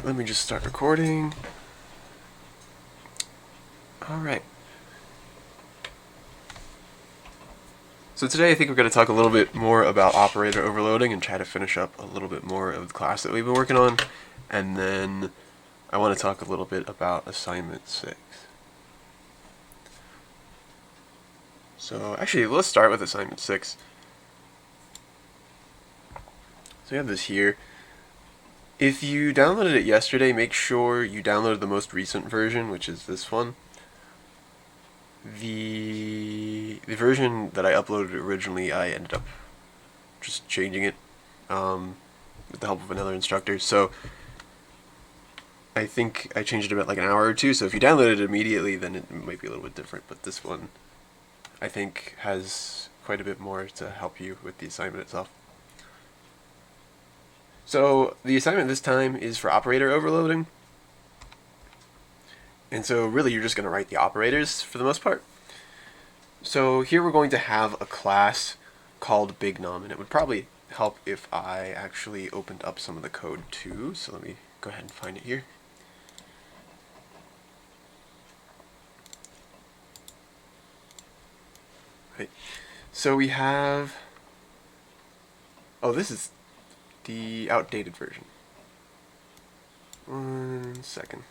Alright, let me just start recording. Alright. So today I think we're going to talk a little bit more about operator overloading and try to finish up a little bit more of the class that we've been working on. And then I want to talk a little bit about Assignment 6. So actually, let's start with Assignment 6. So we have this here. If you downloaded it yesterday, make sure you download the most recent version, which is this one. The version that I uploaded originally, I ended up just changing it with the help of another instructor. So I think I changed it about like an hour or two. So if you downloaded it immediately, then it might be a little bit different. But this one, I think, has quite a bit more to help you with the assignment itself. So the assignment this time is for operator overloading. And so really you're just going to write the operators for the most part. So here we're going to have a class called BigNum, and it would probably help if I actually opened up some of the code too. So let me go ahead and find it here. Right. So we have, oh, this is the outdated version. 1 second.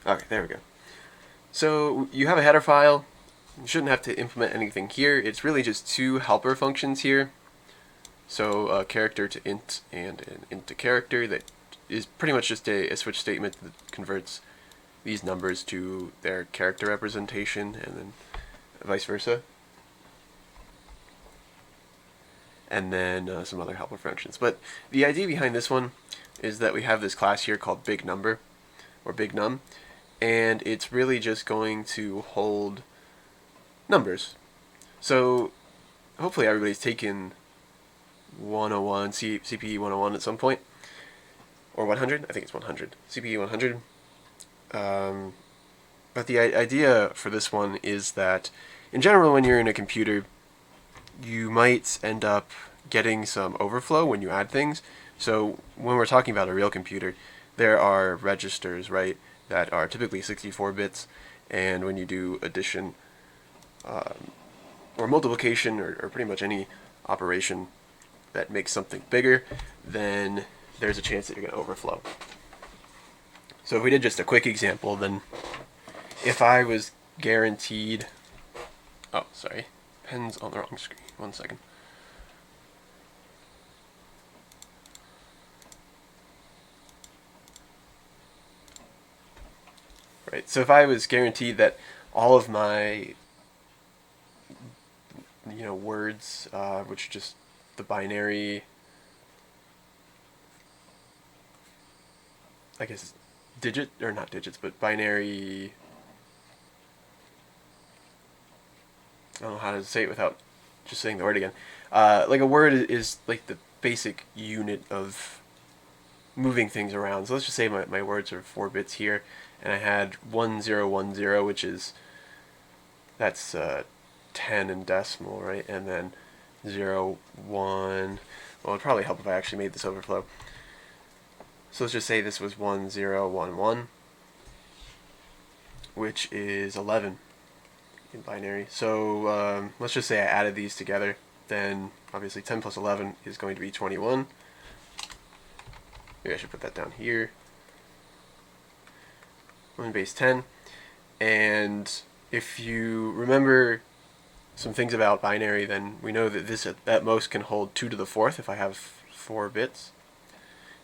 Okay, there we go. So you have a header file. You shouldn't have to implement anything here. It's really just two helper functions here. So a character to int and an int to character that is pretty much just a switch statement that converts these numbers to their character representation and then vice versa. And then some other helper functions. But the idea behind this one is that we have this class here called BigNumber or BigNum, and it's really just going to hold numbers. So hopefully everybody's taken 101, CPE 101 at some point, or 100, I think it's 100, CPE 100. But the idea for this one is that in general when you're in a computer, you might end up getting some overflow when you add things. So when we're talking about a real computer, there are registers, right, that are typically 64 bits, and when you do addition or multiplication or pretty much any operation that makes something bigger, then there's a chance that you're going to overflow. So if we did just a quick example, then if I was guaranteed, oh sorry, pen's on the wrong screen, 1 second. Right, so if I was guaranteed that all of my words, which are just the binary, I guess digit, or not digits, but binary, I don't know how to say it without just saying the word again. Like a word is like the basic unit of moving things around. So let's just say my words are 4 bits here, and I had 1010, which is, that's 10 in decimal, right? And then 0, 1, well, it'd probably help if I actually made this overflow. So let's just say this was 1011, which is 11 in binary. So let's just say I added these together, then obviously 10 plus 11 is going to be 21. Maybe I should put that down here. 1 base 10. And if you remember some things about binary, then we know that this at most can hold 2 to the 4th if I have 4 bits,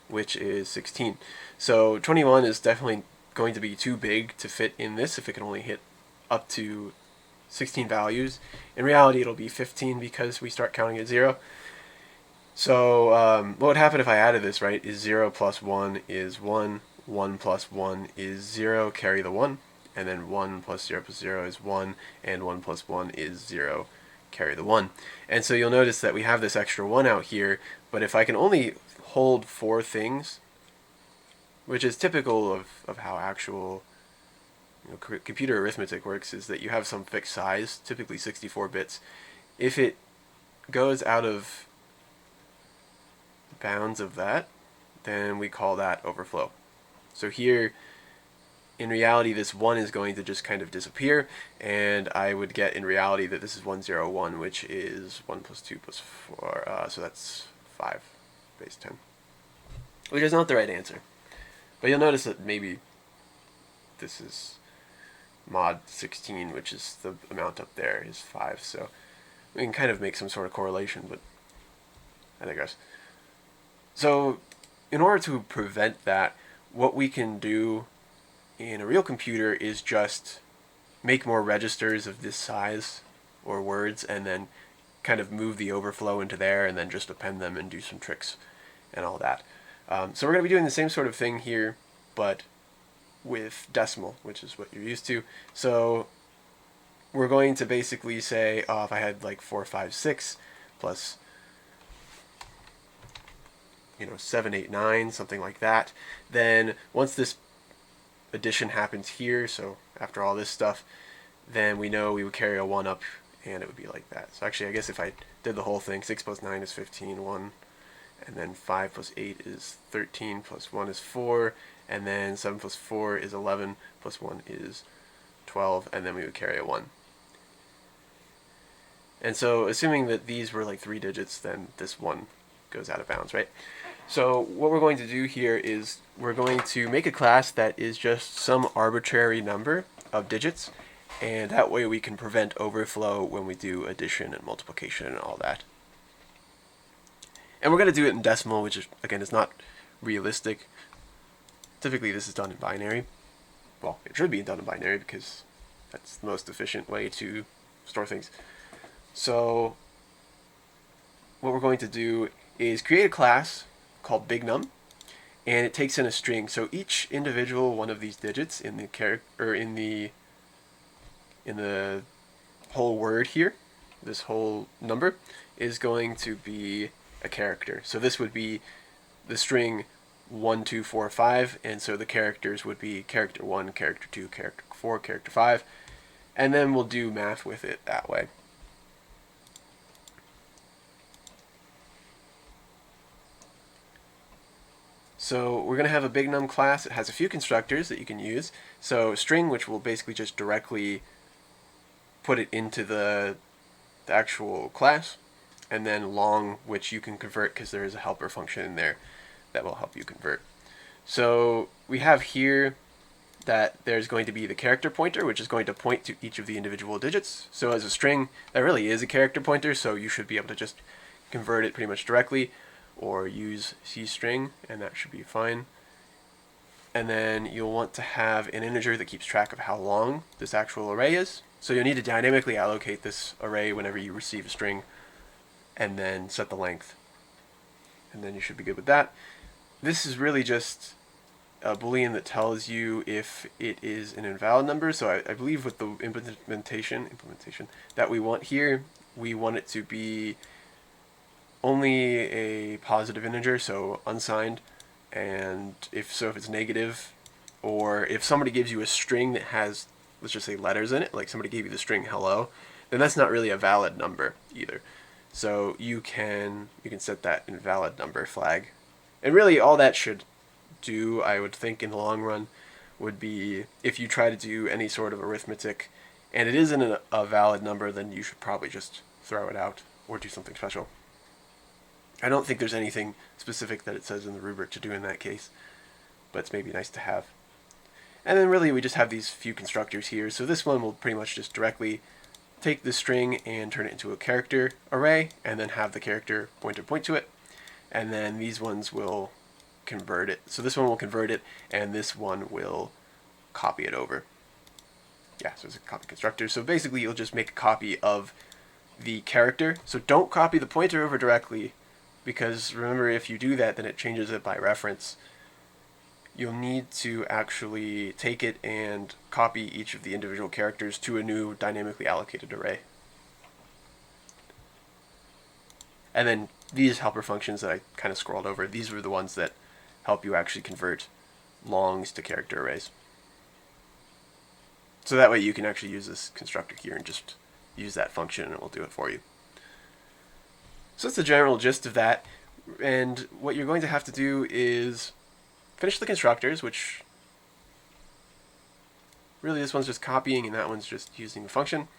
which is 16. So 21 is definitely going to be too big to fit in this if it can only hit up to 16 values. In reality, it'll be 15 because we start counting at 0. So what would happen if I added this, right, is 0 plus 1 is 1, 1 plus 1 is 0, carry the 1, and then 1 plus 0 plus 0 is 1, and 1 plus 1 is 0, carry the 1. And so you'll notice that we have this extra 1 out here, but if I can only hold 4 things, which is typical of how actual computer arithmetic works is that you have some fixed size, typically 64 bits. If it goes out of bounds of that, then we call that overflow. So here, in reality, this 1 is going to just kind of disappear, and I would get in reality that this is 101, which is 1 plus 2 plus 4, so that's 5 base 10, which is not the right answer. But you'll notice that maybe this is mod 16, which is the amount up there, is 5, so we can kind of make some sort of correlation, but I digress. So in order to prevent that, what we can do in a real computer is just make more registers of this size or words and then kind of move the overflow into there and then just append them and do some tricks and all that. So we're going to be doing the same sort of thing here, but with decimal, which is what you're used to. So we're going to basically say, if I had like 4, 5, 6 plus 7, 8, 9, something like that, then once this addition happens here, so after all this stuff, then we know we would carry a 1 up and it would be like that. So actually, I guess if I did the whole thing, 6 plus 9 is 15, 1, and then 5 plus 8 is 13, plus 1 is 4, and then 7 plus 4 is 11, plus 1 is 12, and then we would carry a 1. And so assuming that these were like 3 digits, then this 1 goes out of bounds, right? So what we're going to do here is we're going to make a class that is just some arbitrary number of digits, and that way we can prevent overflow when we do addition and multiplication and all that. And we're going to do it in decimal, which is, again, is not realistic. Typically this is done in binary. Well, it should be done in binary because that's the most efficient way to store things. So what we're going to do is create a class called BigNum, and it takes in a string. So each individual one of these digits in the character in the whole word here, this whole number, is going to be a character. So this would be the string 1, 2, 4, 5, and so the characters would be character 1, character 2, character 4, character 5, and then we'll do math with it that way. So we're going to have a BigNum class. It has a few constructors that you can use. So string, which will basically just directly put it into the actual class, and then long, which you can convert because there is a helper function in there that will help you convert. So we have here that there's going to be the character pointer, which is going to point to each of the individual digits. So as a string, that really is a character pointer, so you should be able to just convert it pretty much directly, or use cstring, and that should be fine. And then you'll want to have an integer that keeps track of how long this actual array is. So you'll need to dynamically allocate this array whenever you receive a string, and then set the length. And then you should be good with that. This is really just a boolean that tells you if it is an invalid number. So I believe with the implementation that we want here, we want it to be only a positive integer, so unsigned, and if it's negative, or if somebody gives you a string that has, let's just say, letters in it, like somebody gave you the string hello, then that's not really a valid number either. So you can set that invalid number flag. And really all that should do, I would think in the long run, would be if you try to do any sort of arithmetic and it isn't a valid number, then you should probably just throw it out or do something special. I don't think there's anything specific that it says in the rubric to do in that case, but it's maybe nice to have. And then really we just have these few constructors here. So this one will pretty much just directly take the string and turn it into a character array, and then have the character pointer point to it. And then these ones will convert it. So this one will convert it, and this one will copy it over. Yeah, so it's a copy constructor. So basically you'll just make a copy of the character. So don't copy the pointer over directly, because remember, if you do that, then it changes it by reference. You'll need to actually take it and copy each of the individual characters to a new dynamically allocated array. And then these helper functions that I kind of scrolled over, these were the ones that help you actually convert longs to character arrays. So that way you can actually use this constructor here and just use that function and it will do it for you. So that's the general gist of that. And what you're going to have to do is finish the constructors, which really this one's just copying and that one's just using the function,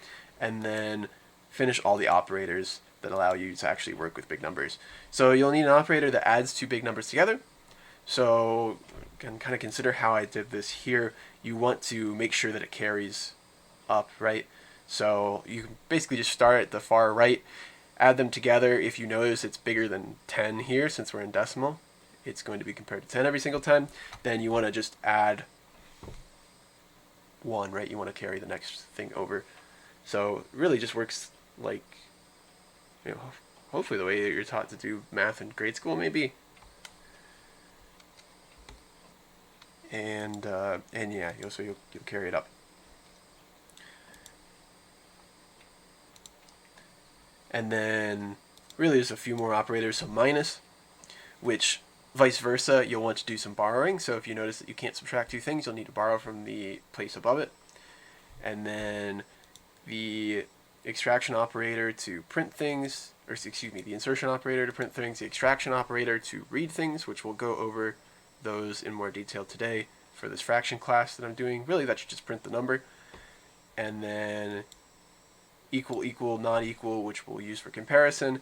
and then finish all the operators that allow you to actually work with big numbers. So you'll need an operator that adds two big numbers together. So you can kind of consider how I did this here. You want to make sure that it carries up, right? So you can basically just start at the far right, add them together. If you notice it's bigger than 10 here, since we're in decimal, it's going to be compared to 10 every single time. Then you want to just add 1, right? You want to carry the next thing over. So it really just works like, hopefully the way that you're taught to do math in grade school, maybe. And yeah, so you'll carry it up. And then really there's a few more operators. So minus, which vice versa, you'll want to do some borrowing. So if you notice that you can't subtract two things, you'll need to borrow from the place above it. And then the extraction operator to print things, or excuse me, the insertion operator to print things, the extraction operator to read things, which we'll go over those in more detail today for this fraction class that I'm doing. Really, that should just print the number. And then equal, equal, not equal, which we'll use for comparison.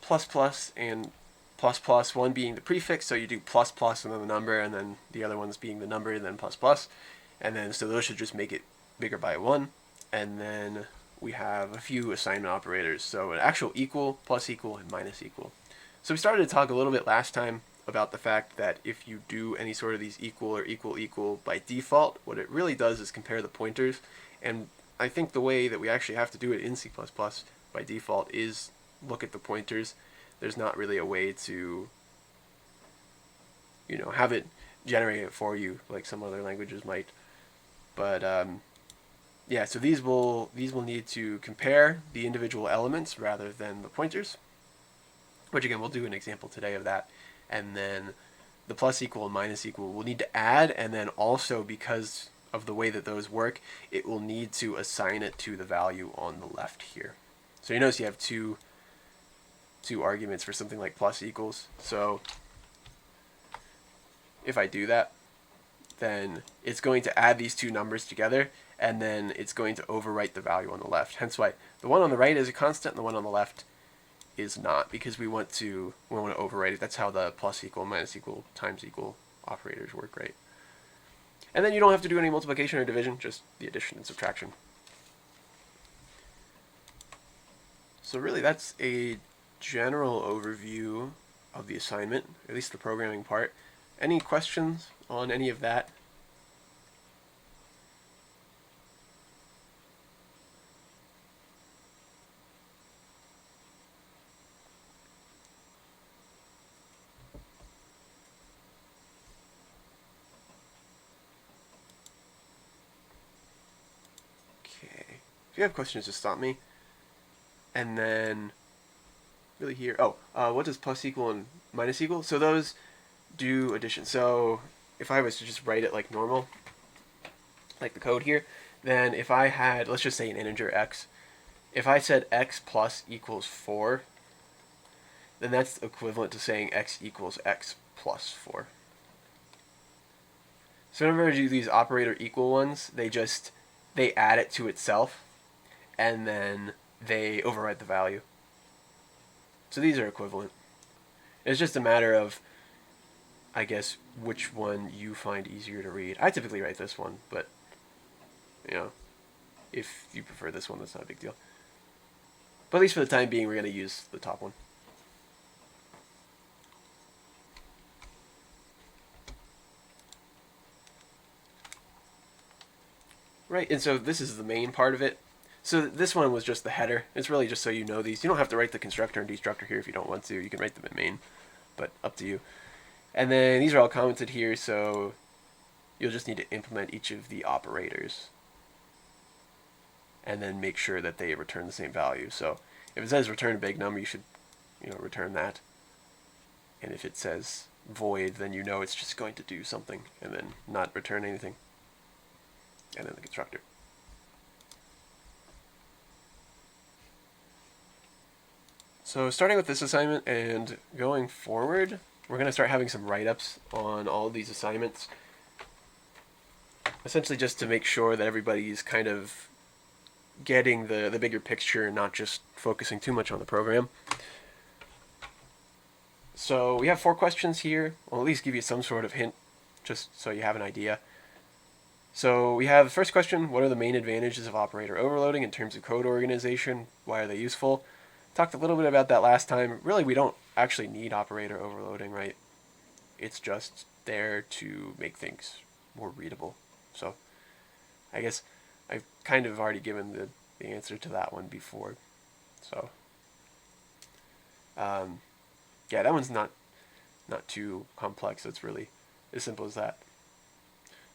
Plus, plus, and plus, plus, one being the prefix, so you do plus, plus, and then the number, and then the other ones being the number, and then plus, plus. And then, so those should just make it bigger by 1. And then we have a few assignment operators. So an actual equal, plus equal, and minus equal. So we started to talk a little bit last time about the fact that if you do any sort of these equal or equal equal by default, what it really does is compare the pointers. And I think the way that we actually have to do it in C++ by default is look at the pointers. There's not really a way to, have it generate it for you like some other languages might. But yeah, so these will need to compare the individual elements rather than the pointers, which again we'll do an example today of that. And then the plus equal and minus equal will need to add, and then also because of the way that those work, it will need to assign it to the value on the left here. So you notice you have two arguments for something like plus equals. So if I do that, then it's going to add these two numbers together, and then it's going to overwrite the value on the left. Hence why the one on the right is a constant and the one on the left is not, because we want to overwrite it. That's how the plus equal, minus equal, times equal operators work, right? And then you don't have to do any multiplication or division, just the addition and subtraction. So really that's a general overview of the assignment, at least the programming part. Any questions on any of that? Okay. If you have questions, just stop me. And then really here, what does plus equal and minus equal? So those do addition. So if I was to just write it like normal, like the code here, then if I had, let's just say an integer x, if I said x plus equals 4, then that's equivalent to saying x equals x plus 4. So whenever I do these operator equal ones, they add it to itself, and then they overwrite the value. So these are equivalent. It's just a matter of, I guess, which one you find easier to read. I typically write this one, but if you prefer this one, that's not a big deal. But at least for the time being, we're going to use the top one. Right, and so this is the main part of it. So this one was just the header. It's really just so you know these. You don't have to write the constructor and destructor here if you don't want to. You can write them in main, but up to you. And then these are all commented here, so you'll just need to implement each of the operators and then make sure that they return the same value. So if it says return a big number, you should return that. And if it says void, then it's just going to do something and then not return anything. and then the constructor. So starting with this assignment and going forward, we're going to start having some write-ups on all of these assignments, essentially just to make sure that everybody's kind of getting the bigger picture and not just focusing too much on the program. So we have 4 questions here. I'll at least give you some sort of hint, just so you have an idea. So we have the first question: what are the main advantages of operator overloading in terms of code organization? Why are they useful? Talked a little bit about that last time. Really, we don't actually need operator overloading, right? It's just there to make things more readable. So I guess I've kind of already given the answer to that one before. So yeah, that one's not too complex. It's really as simple as that.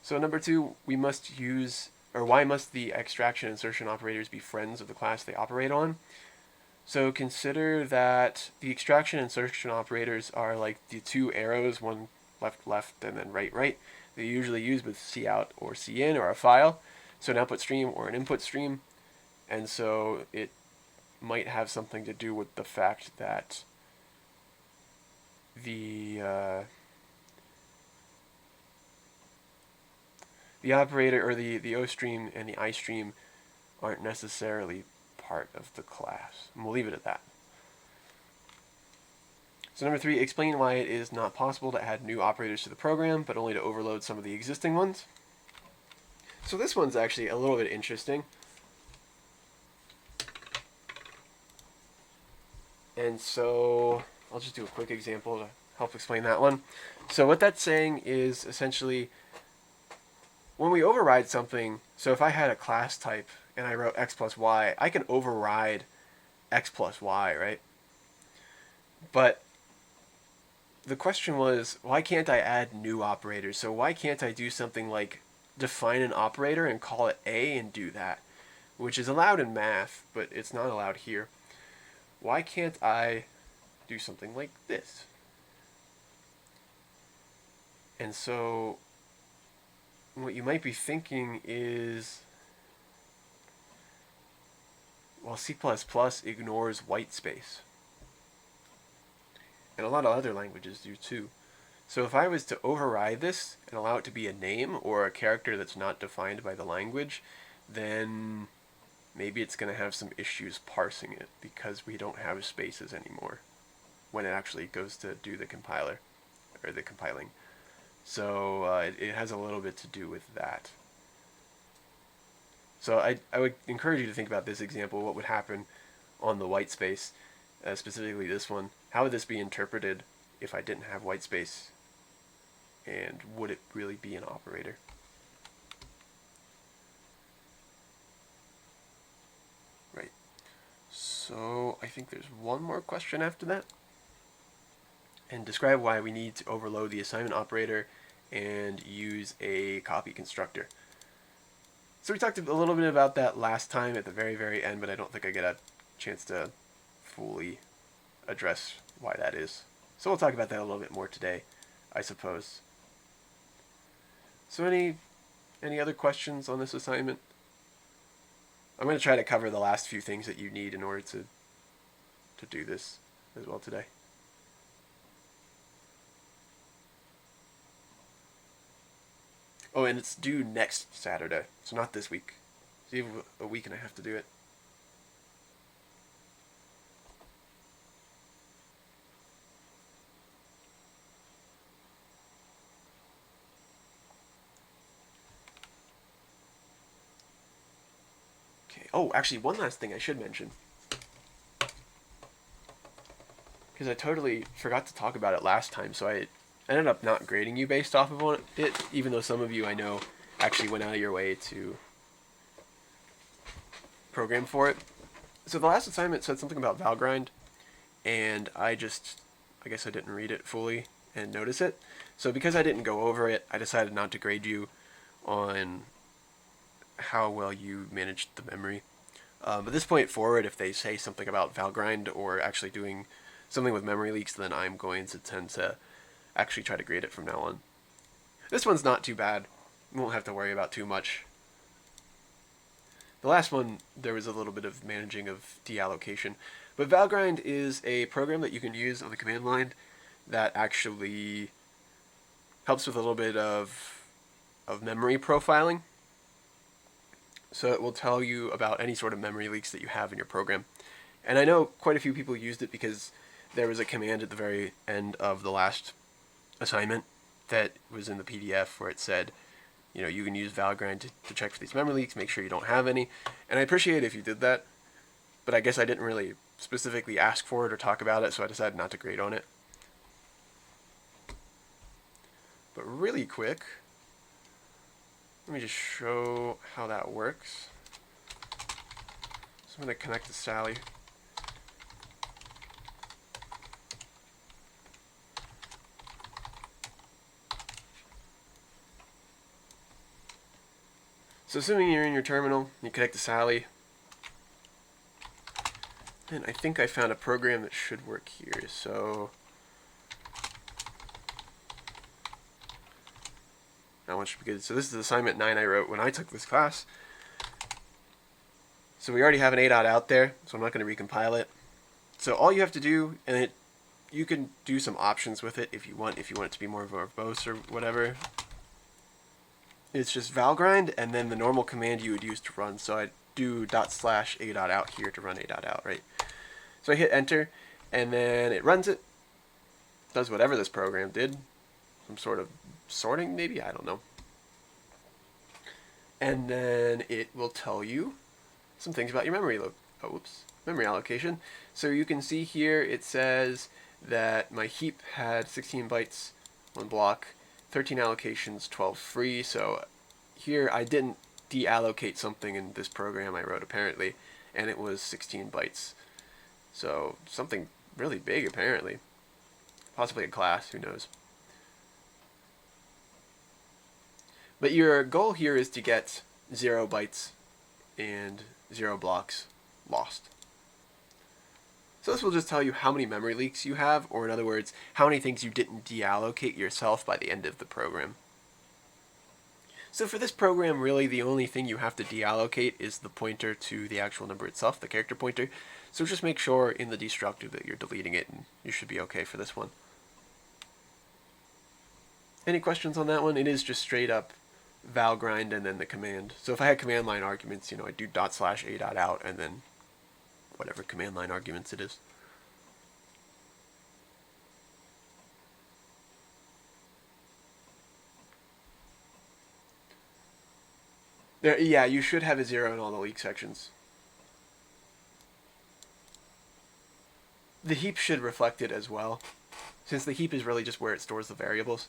So number 2, we must use, or why must the extraction and insertion operators be friends of the class they operate on? So consider that the extraction and insertion operators are like the 2 arrows, one left left and then right right, they usually use with cout or cin or a file, so an output stream or an input stream. And so it might have something to do with the fact that the operator, or the O stream and the I stream, aren't necessarily part of the class. And we'll leave it at that. So number 3, explain why it is not possible to add new operators to the program, but only to overload some of the existing ones. So this one's actually a little bit interesting. And so I'll just do a quick example to help explain that one. So what that's saying is essentially, when we override something, so if I had a class type and I wrote x plus y, I can override x plus y, right? But the question was, why can't I add new operators? So why can't I do something like define an operator and call it A and do that? Which is allowed in math, but it's not allowed here. Why can't I do something like this? And so what you might be thinking is, well, C++ ignores white space. And a lot of other languages do too. So if I was to override this and allow it to be a name or a character that's not defined by the language, then maybe it's going to have some issues parsing it because we don't have spaces anymore when it actually goes to do the compiler or the compiling. So it has a little bit to do with that. So I would encourage you to think about this example. What would happen on the white space, specifically this one? How would this be interpreted if I didn't have white space? And would it really be an operator? Right. So I think there's one more question after that. And describe why we need to overload the assignment operator and use a copy constructor. So we talked a little bit about that last time at the very, very end, but I don't think I get a chance to fully address why that is. So we'll talk about that a little bit more today, I suppose. So any other questions on this assignment? I'm going to try to cover the last few things that you need in order to do this as well today. Oh, and it's due next Saturday, so not this week. So you have a week and a half to do it. Okay. Oh, actually, one last thing I should mention, because I totally forgot to talk about it last time, so I ended up not grading you based off of it, even though some of you I know actually went out of your way to program for it. So the last assignment said something about Valgrind, and I guess I didn't read it fully and notice it. So because I didn't go over it, I decided not to grade you on how well you managed the memory. At this point forward, if they say something about Valgrind or actually doing something with memory leaks, then I'm going to tend to actually try to grade it from now on. This one's not too bad. You won't have to worry about too much. The last one, there was a little bit of managing of deallocation. But valgrind is a program that you can use on the command line that actually helps with a little bit of memory profiling. So it will tell you about any sort of memory leaks that you have in your program. And I know quite a few people used it because there was a command at the very end of the last assignment that was in the PDF where it said, you know, you can use valgrind to check for these memory leaks, make sure you don't have any. And I appreciate if you did that, but I guess I didn't really specifically ask for it or talk about it, so I decided not to grade on it. But really quick, let me just show how that works. So I'm going to connect to Sally. So assuming you're in your terminal, you connect to Sally. And I think I found a program that should work here. So that one should be good. So this is assignment 9 I wrote when I took this class. So we already have an A.out there, so I'm not going to recompile it. So all you have to do, and you can do some options with it if you want it to be more verbose or whatever. It's just valgrind and then the normal command you would use to run. So I do /A.out here to run A.out, right? So I hit enter, and then it runs it, does whatever this program did, some sort of sorting maybe, I don't know. And then it will tell you some things about your memory allocation. So you can see here it says that my heap had 16 bytes, 1 block, 13 allocations, 12 free. So here I didn't deallocate something in this program I wrote apparently, and it was 16 bytes. So something really big apparently. Possibly a class, who knows. But your goal here is to get 0 bytes and 0 blocks lost. So this will just tell you how many memory leaks you have, or in other words, how many things you didn't deallocate yourself by the end of the program. So for this program, really the only thing you have to deallocate is the pointer to the actual number itself, the character pointer. So just make sure in the destructive that you're deleting it, and you should be okay for this one. Any questions on that one? It is just straight up valgrind and then the command. So if I had command line arguments, you know, I'd do /A.out and then whatever command line arguments it is. There, yeah, you should have a 0 in all the leak sections. The heap should reflect it as well, since the heap is really just where it stores the variables.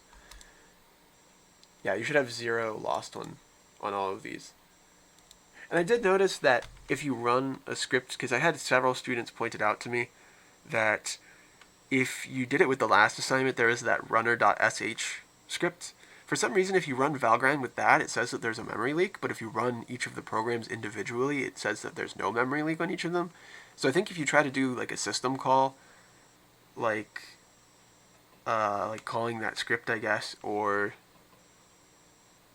Yeah, you should have 0 lost on all of these. And I did notice that if you run a script, because I had several students pointed out to me that if you did it with the last assignment, there is that runner.sh script. For some reason, if you run valgrind with that, it says that there's a memory leak, but if you run each of the programs individually, it says that there's no memory leak on each of them. So I think if you try to do like a system call, like calling that script, I guess, or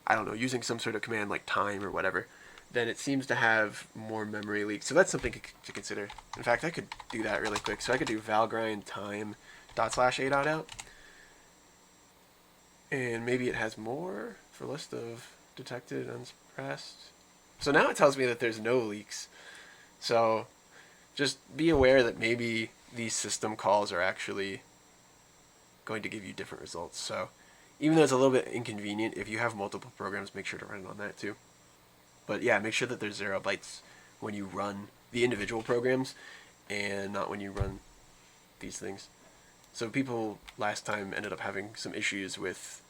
I don't know, using some sort of command like time or whatever, then it seems to have more memory leaks. So that's something to consider. In fact, I could do that really quick. So I could do valgrind time /A.out. And maybe it has more for list of detected unsuppressed. So now it tells me that there's no leaks. So just be aware that maybe these system calls are actually going to give you different results. So even though it's a little bit inconvenient, if you have multiple programs, make sure to run it on that too. But yeah, make sure that there's 0 bytes when you run the individual programs and not when you run these things. So people last time ended up having some issues with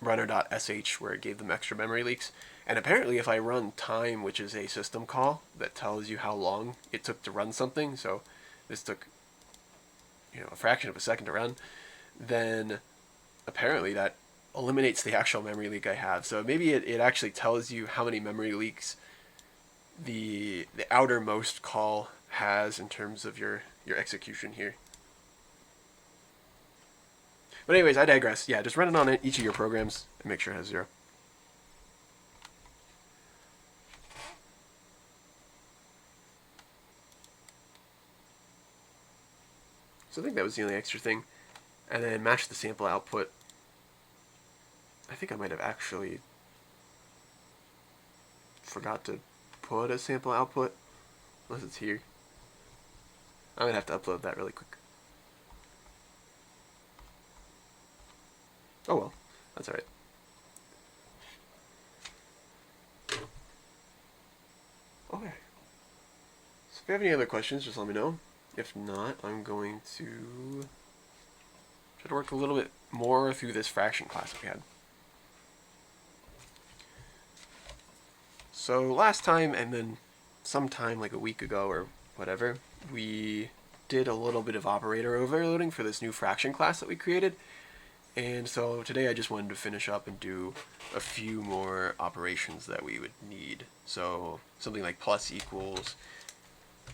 runner.sh where it gave them extra memory leaks. And apparently if I run time, which is a system call that tells you how long it took to run something, so this took, you know, a fraction of a second to run, then apparently that eliminates the actual memory leak I have. So maybe it actually tells you how many memory leaks the outermost call has in terms of your execution here. But anyways, I digress. Yeah, just run it on each of your programs and make sure it has 0. So I think that was the only extra thing. And then match the sample output. I think I might have actually forgot to put a sample output, unless it's here. I'm going to have to upload that really quick. Oh well, that's alright. Okay. So if you have any other questions, just let me know. If not, I'm going to try to work a little bit more through this fraction class we had. So last time, and then sometime like a week ago or whatever, we did a little bit of operator overloading for this new fraction class that we created. And so today I just wanted to finish up and do a few more operations that we would need. So something like plus equals. I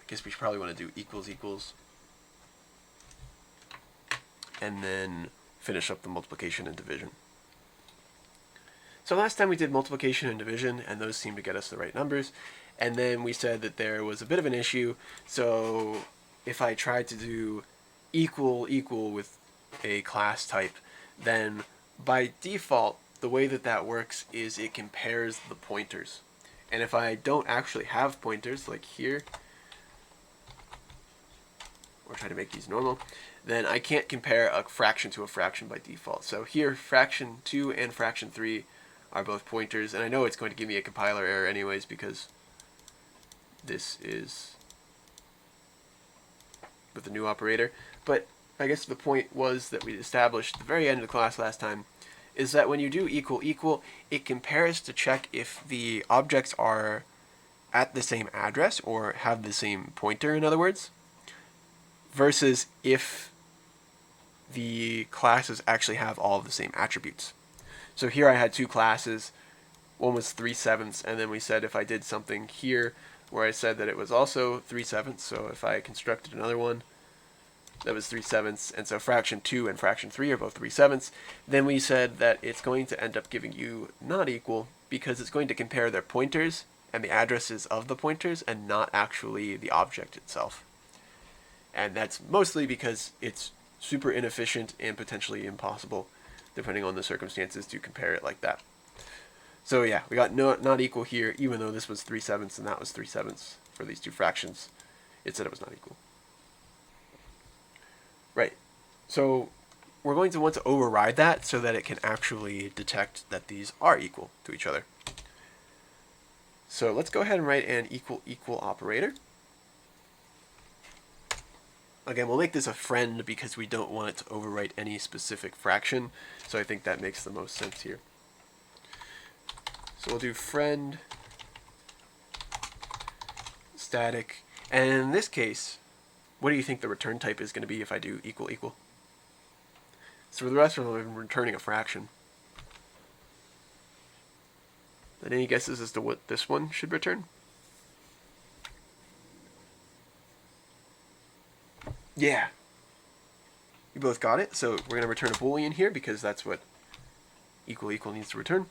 guess we should probably want to do equals equals. And then finish up the multiplication and division. So last time we did multiplication and division, and those seemed to get us the right numbers. And then we said that there was a bit of an issue. So if I tried to do equal with a class type, then by default, the way that works is it compares the pointers. And if I don't actually have pointers, like here, or try to make these normal, then I can't compare a fraction to a fraction by default. So here, fraction 2 and fraction 3 are both pointers, and I know it's going to give me a compiler error anyways because this is with the new operator. But I guess the point was that we established at the very end of the class last time is that when you do equal, it compares to check if the objects are at the same address or have the same pointer, in other words, versus if the classes actually have all of the same attributes. So here I had two classes. One was 3/7, and then we said if I did something here where I said that it was also 3/7, so if I constructed another one that was 3/7, and so fraction 2 and fraction 3 are both 3/7, then we said that it's going to end up giving you not equal because it's going to compare their pointers and the addresses of the pointers and not actually the object itself. And that's mostly because it's super inefficient and potentially impossible, depending on the circumstances, to compare it like that. So yeah, we got not equal here, even though this was 3/7 and that was 3/7 for these two fractions. It said it was not equal. Right. So we're going to want to override that so that it can actually detect that these are equal to each other. So let's go ahead and write an equal operator. Again, we'll make this a friend because we don't want it to overwrite any specific fraction, so I think that makes the most sense here. So we'll do friend static, and in this case, what do you think the return type is going to be if I do equal? So for the rest of them, I'm returning a fraction. And any guesses as to what this one should return? Yeah. You both got it. So we're going to return a Boolean here because that's what equal needs to return,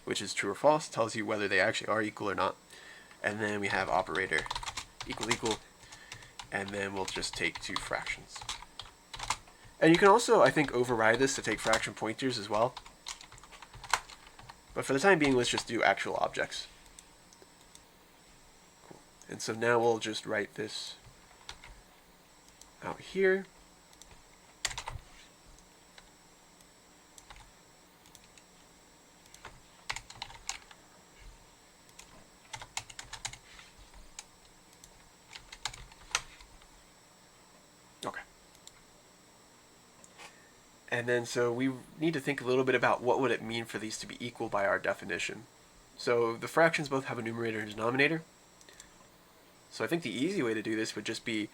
which is true or false. Tells you whether they actually are equal or not. And then we have operator equal, and then we'll just take two fractions. And you can also, I think, override this to take fraction pointers as well. But for the time being, let's just do actual objects. Cool. And so now we'll just write this out here. Okay. And then so we need to think a little bit about what would it mean for these to be equal by our definition. So the fractions both have a numerator and denominator. So I think the easy way to do this would just be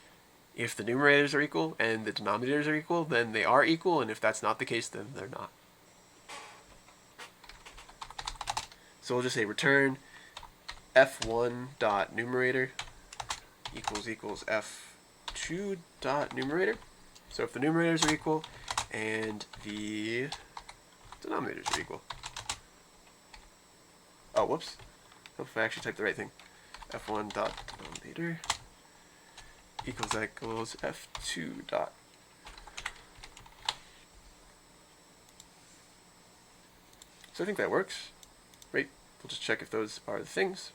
if the numerators are equal and the denominators are equal, then they are equal, and if that's not the case, then they're not. So we'll just say return f1.numerator equals f2.numerator. So if the numerators are equal and the denominators are equal. Oh, whoops. Hope I actually typed the right thing. f1.denominator equals f2 dot. So I think that works. Right? We'll just check if those are the things.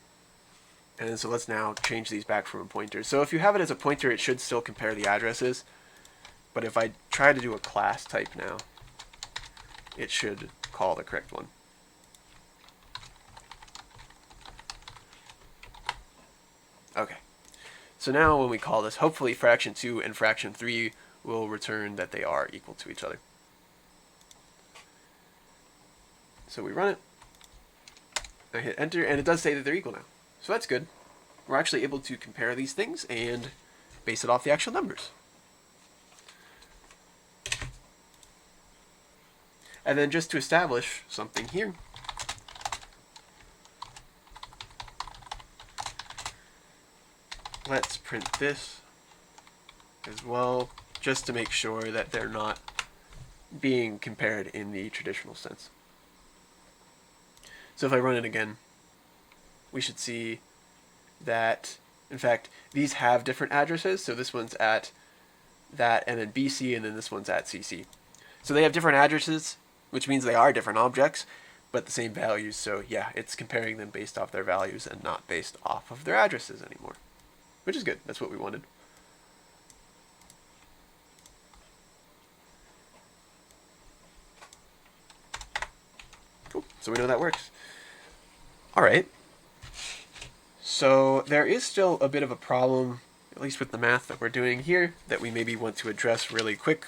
And so let's now change these back from a pointer. So if you have it as a pointer, it should still compare the addresses. But if I try to do a class type now, it should call the correct one. Okay. So now when we call this, hopefully fraction 2 and fraction 3 will return that they are equal to each other. So we run it. I hit enter, and it does say that they're equal now. So that's good. We're actually able to compare these things and base it off the actual numbers. And then just to establish something here, let's print this as well, just to make sure that they're not being compared in the traditional sense. So if I run it again, we should see that, in fact, these have different addresses. So this one's at that, and then BC, and then this one's at CC. So they have different addresses, which means they are different objects, but the same values. So yeah, it's comparing them based off their values and not based off of their addresses anymore, which is good. That's what we wanted. Cool. So we know that works. All right. So there is still a bit of a problem, at least with the math that we're doing here, that we maybe want to address really quick.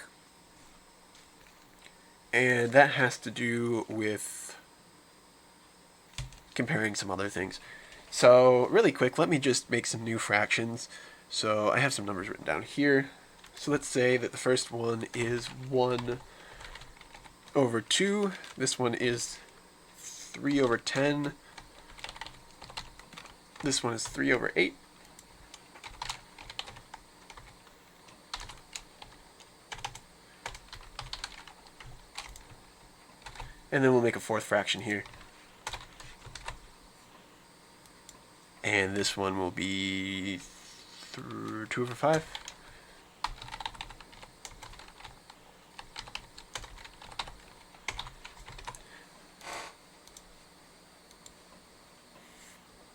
And that has to do with comparing some other things. So really quick, let me just make some new fractions. So I have some numbers written down here. So let's say that the first one is 1 over 2. This one is 3 over 10. This one is 3 over 8. And then we'll make a fourth fraction here. And this one will be 2 over 5.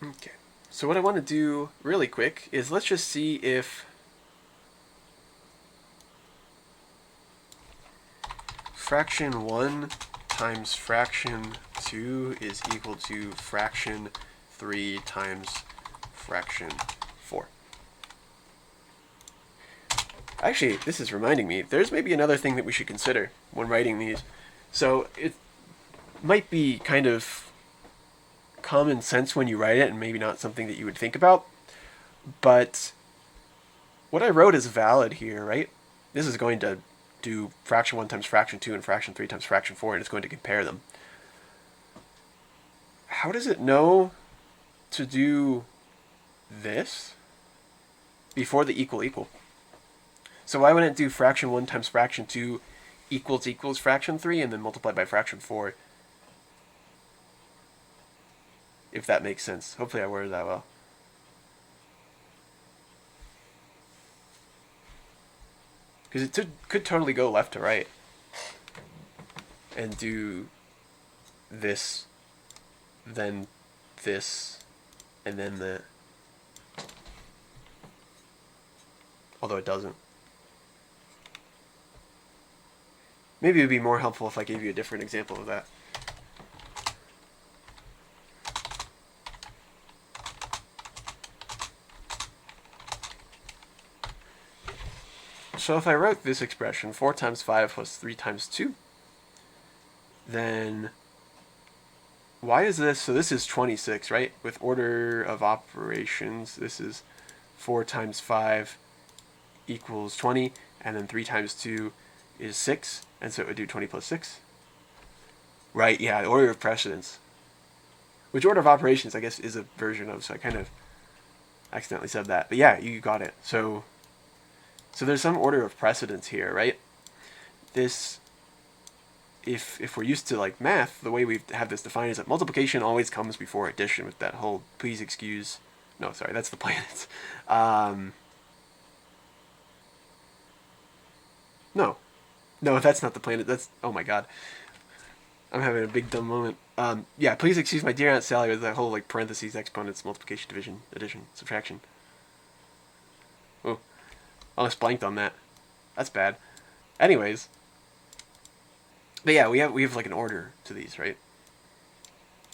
Okay. So what I want to do really quick is let's just see if fraction 1 times fraction 2 is equal to fraction 3 times fraction 4. Actually, this is reminding me, there's maybe another thing that we should consider when writing these. So it might be kind of common sense when you write it and maybe not something that you would think about, but what I wrote is valid here, right? This is going to do fraction 1 times fraction 2 and fraction 3 times fraction 4, and it's going to compare them. How does it know to do this before the equal? So why wouldn't it do fraction 1 times fraction 2 equals fraction 3 and then multiplied by fraction 4? If that makes sense. Hopefully I worded that well. Because it could totally go left to right and do this, then this, and then that. Although it doesn't. Maybe it would be more helpful if I gave you a different example of that. So if I wrote this expression, 4 times 5 plus 3 times 2, then why is this? So this is 26, right? With order of operations, this is 4 times 5 equals 20, and then 3 times 2 is 6, and so it would do 20 plus 6. Right, yeah, the order of precedence. Which order of operations, I guess, is a version of, so I kind of accidentally said that. But yeah, you got it. So there's some order of precedence here, right? This, if we're used to like math, the way we have this defined is that multiplication always comes before addition, with that whole please excuse, no, sorry, that's the planets. No. No, that's not the planet. That's, oh my god. I'm having a big dumb moment. Yeah, please excuse my dear Aunt Sally with that whole, like, parentheses, exponents, multiplication, division, addition, subtraction. Oh, I almost blanked on that. That's bad. Anyways. But yeah, we have like an order to these, right?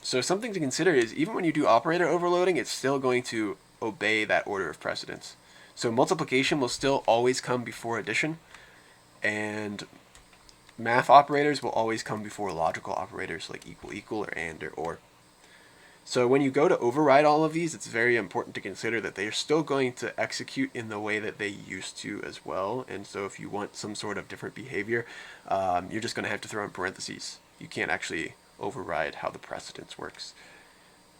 So something to consider is even when you do operator overloading, it's still going to obey that order of precedence. So multiplication will still always come before addition, and math operators will always come before logical operators like equal, equal, or and, or. So when you go to override all of these, it's very important to consider that they are still going to execute in the way that they used to as well. And so if you want some sort of different behavior, you're just going to have to throw in parentheses. You can't actually override how the precedence works.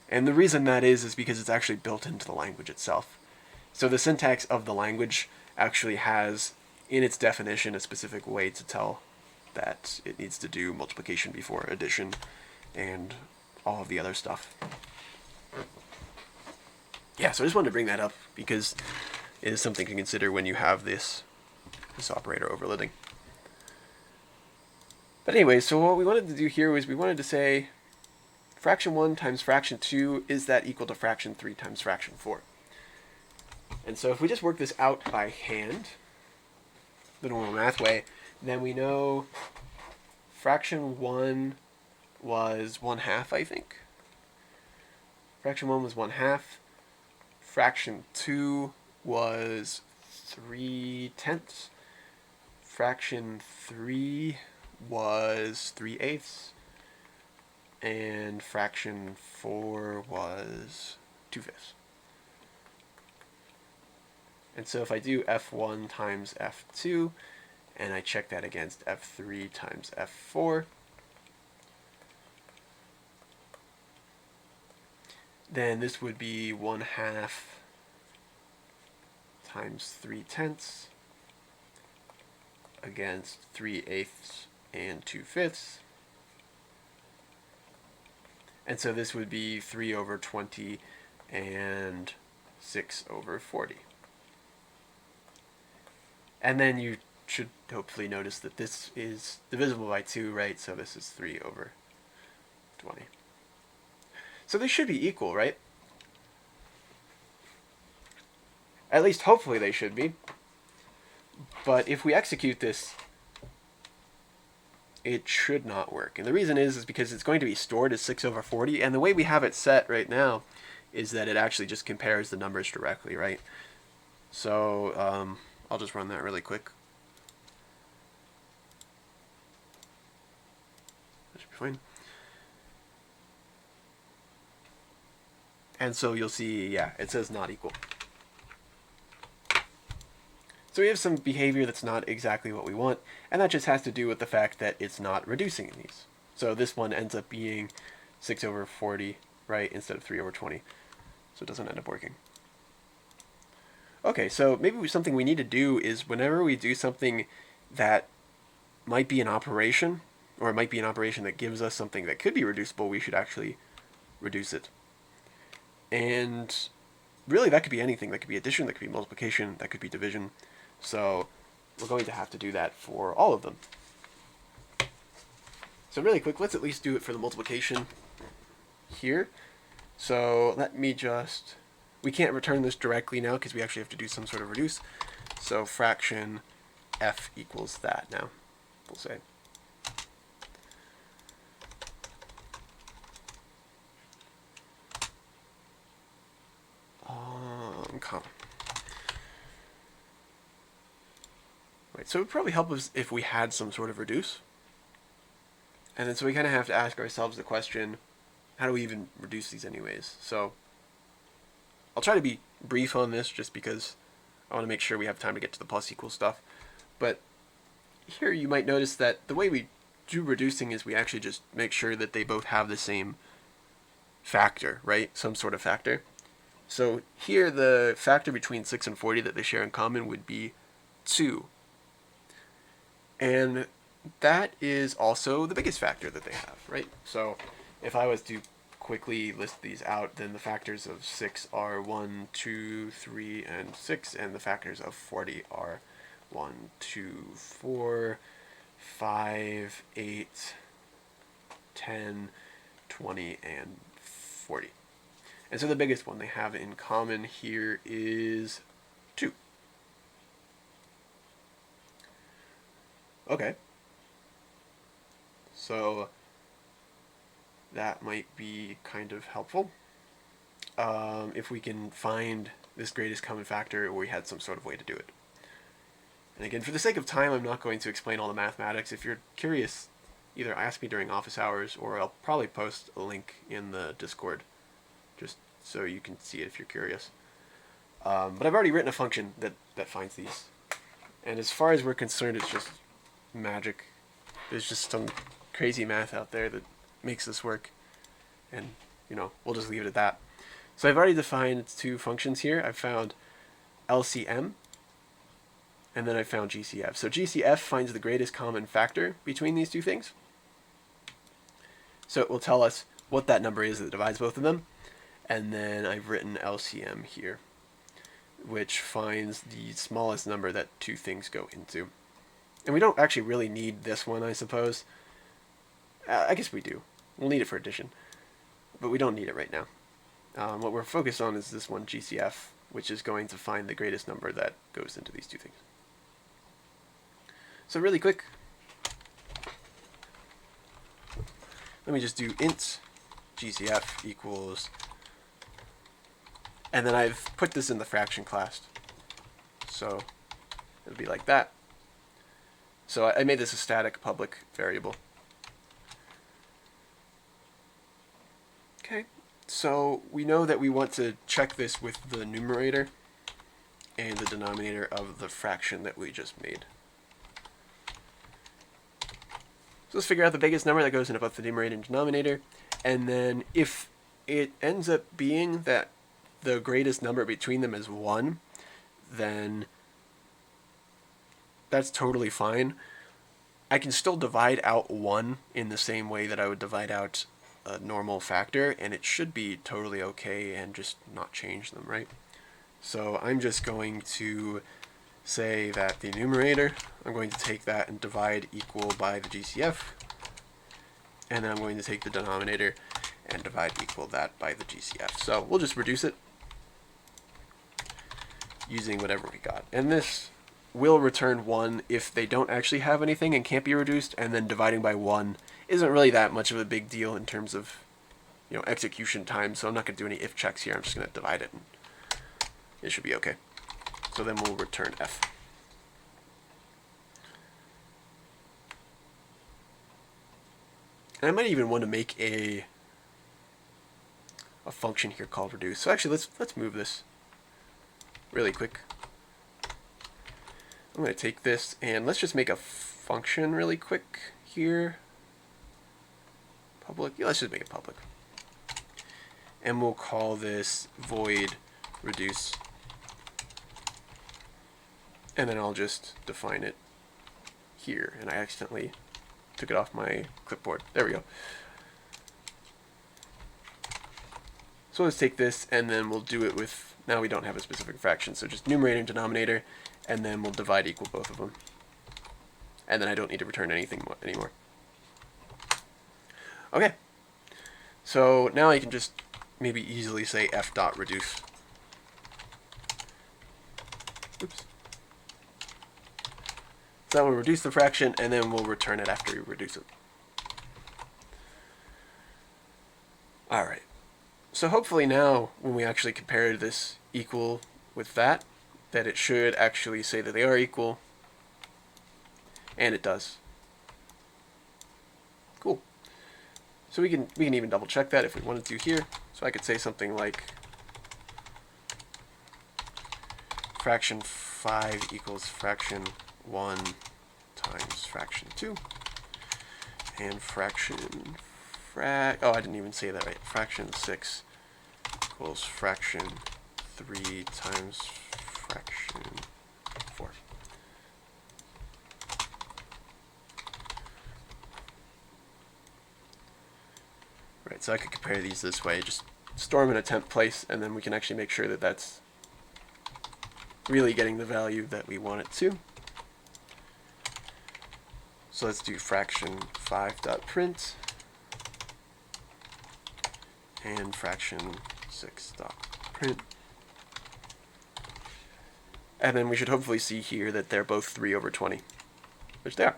And the reason that is because it's actually built into the language itself. So the syntax of the language actually has, in its definition, a specific way to tell that it needs to do multiplication before addition and all of the other stuff. Yeah, so I just wanted to bring that up because it is something to consider when you have this operator overloading. But anyway, so what we wanted to do here was we wanted to say fraction 1 times fraction 2, is that equal to fraction 3 times fraction 4? And so if we just work this out by hand, the normal math way, then we know fraction 1 was 1/2, I think. Fraction 1 was 1/2. Fraction 2 was 3/10. Fraction 3 was 3/8. And fraction 4 was 2/5. And so if I do f1 times f2, and I check that against f3 times f4, then this would be 1/2 times 3/10 against 3/8 and 2/5. And so this would be 3/20 and 6/40. And then you should hopefully notice that this is divisible by 2, right? So this is 3/20. So they should be equal, right? At least hopefully they should be. But if we execute this, it should not work. And the reason is because it's going to be stored as 6/40, and the way we have it set right now is that it actually just compares the numbers directly, right? So I'll just run that really quick. That should be fine. And so you'll see, yeah, it says not equal. So we have some behavior that's not exactly what we want, and that just has to do with the fact that it's not reducing in these. So this one ends up being 6/40, right, instead of 3/20. So it doesn't end up working. Okay, so maybe something we need to do is whenever we do something that might be an operation, or it might be an operation that gives us something that could be reducible, we should actually reduce it. And really that could be anything. That could be addition, that could be multiplication, that could be division. So we're going to have to do that for all of them. So really quick, let's at least do it for the multiplication here. So let me just, we can't return this directly now because we actually have to do some sort of reduce. So fraction f equals that now, we'll say. Comma. Right, so it would probably help us if we had some sort of reduce. And then so we kind of have to ask ourselves the question, how do we even reduce these anyways? So I'll try to be brief on this just because I want to make sure we have time to get to the plus equal stuff. But here you might notice that the way we do reducing is we actually just make sure that they both have the same factor, right? Some sort of factor. So here the factor between 6 and 40 that they share in common would be 2. And that is also the biggest factor that they have, right? So if I was to quickly list these out, then the factors of 6 are 1, 2, 3, and 6, and the factors of 40 are 1, 2, 4, 5, 8, 10, 20, and 40. And so the biggest one they have in common here is 2. Okay. So that might be kind of helpful. If we can find this greatest common factor, or we had some sort of way to do it. And again, for the sake of time, I'm not going to explain all the mathematics. If you're curious, either ask me during office hours, or I'll probably post a link in the Discord, just so you can see it if you're curious. But I've already written a function that finds these. And as far as we're concerned, it's just magic. There's just some crazy math out there that makes this work. And, we'll just leave it at that. So I've already defined 2 functions here. I've found LCM, and then I found GCF. So GCF finds the greatest common factor between these 2 things. So it will tell us what that number is that divides both of them. And then I've written LCM here, which finds the smallest number that 2 things go into. And we don't actually really need this one, I suppose. I guess we do. We'll need it for addition. But we don't need it right now. What we're focused on is this one, GCF, which is going to find the greatest number that goes into these 2 things. So really quick, let me just do int GCF equals, and then I've put this in the fraction class. So it'll be like that. So I made this a static public variable. Okay, so we know that we want to check this with the numerator and the denominator of the fraction that we just made. So let's figure out the biggest number that goes into both the numerator and denominator, and then if it ends up being that the greatest number between them is 1, then that's totally fine. I can still divide out 1 in the same way that I would divide out a normal factor, and it should be totally okay and just not change them, right? So I'm just going to say that the numerator, I'm going to take that and divide equal by the GCF, and then I'm going to take the denominator and divide equal that by the GCF. So we'll just reduce it using whatever we got. And this will return 1 if they don't actually have anything and can't be reduced, and then dividing by 1 isn't really that much of a big deal in terms of execution time, so I'm not going to do any if checks here. I'm just going to divide it, and it should be okay. So then we'll return f. And I might even want to make a function here called reduce. So actually, let's move this really quick. I'm going to take this and let's just make a function really quick here. Public. Yeah, let's just make it public. And we'll call this void reduce. And then I'll just define it here. And I accidentally took it off my clipboard. There we go. So let's take this and then we'll do it with, now we don't have a specific fraction, so just numerator and denominator, and then we'll divide equal both of them. And then I don't need to return anything anymore. Okay. So now I can just maybe easily say f dot reduce. Oops. So that will reduce the fraction, and then we'll return it after we reduce it. All right. So hopefully now, when we actually compare this equal with that it should actually say that they are equal, and it does. Cool. So we can even double check that if we wanted to here. So I could say something like fraction 5 equals fraction 1 times fraction 2, and oh, I didn't even say that right. Fraction 6 equals fraction 3 times fraction 4. Right, so I could compare these this way. Just store them in a temp place, and then we can actually make sure that that's really getting the value that we want it to. So let's do fraction 5.print and fraction 6.print. And then we should hopefully see here that they're both 3 over 20, which they are.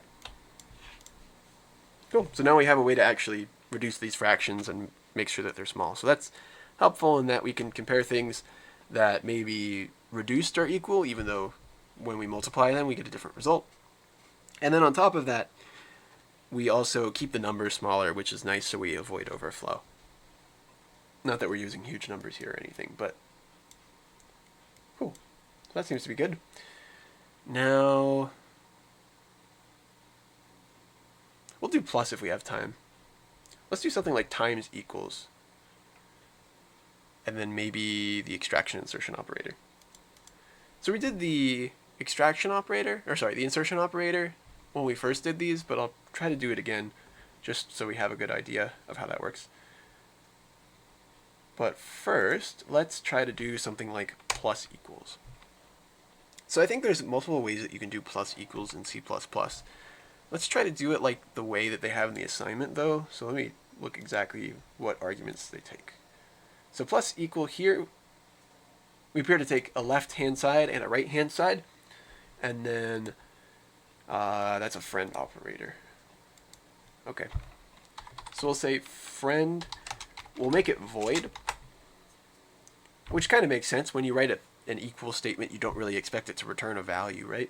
Cool. So now we have a way to actually reduce these fractions and make sure that they're small. So that's helpful in that we can compare things that may be reduced or equal, even though when we multiply them we get a different result. And then on top of that, we also keep the numbers smaller, which is nice so we avoid overflow. Not that we're using huge numbers here or anything, but cool. So that seems to be good. Now, we'll do plus if we have time. Let's do something like times equals. And then maybe the extraction insertion operator. So we did the extraction operator, or sorry, the insertion operator when we first did these, but I'll try to do it again just so we have a good idea of how that works. But first, let's try to do something like plus equals. So I think there's multiple ways that you can do plus equals in C++. Let's try to do it like the way that they have in the assignment though. So let me look exactly what arguments they take. So plus equal here, we appear to take a left-hand side and a right-hand side, and then that's a friend operator. Okay. So we'll say friend, we'll make it void, which kind of makes sense. When you write an equal statement, you don't really expect it to return a value, right?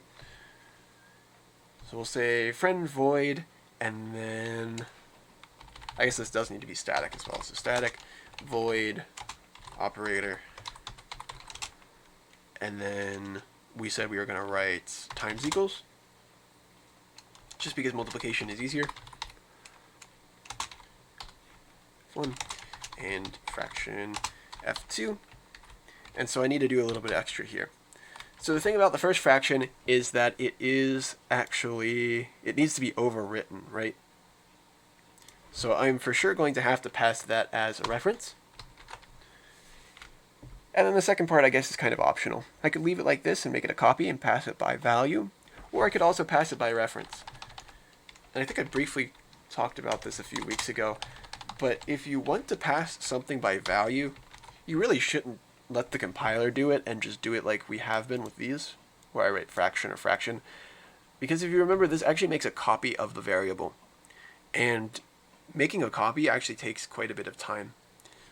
So we'll say friend void, and then I guess this does need to be static as well. So static void operator, and then we said we were going to write times equals, just because multiplication is easier. F1 and fraction F2. And so I need to do a little bit extra here. So the thing about the first fraction is that it is actually, it needs to be overwritten, right? So I'm for sure going to have to pass that as a reference. And then the second part, I guess, is kind of optional. I could leave it like this and make it a copy and pass it by value, or I could also pass it by reference. And I think I briefly talked about this a few weeks ago, but if you want to pass something by value, you really shouldn't let the compiler do it and just do it like we have been with these, where I write fraction or fraction. Because if you remember, this actually makes a copy of the variable. And making a copy actually takes quite a bit of time.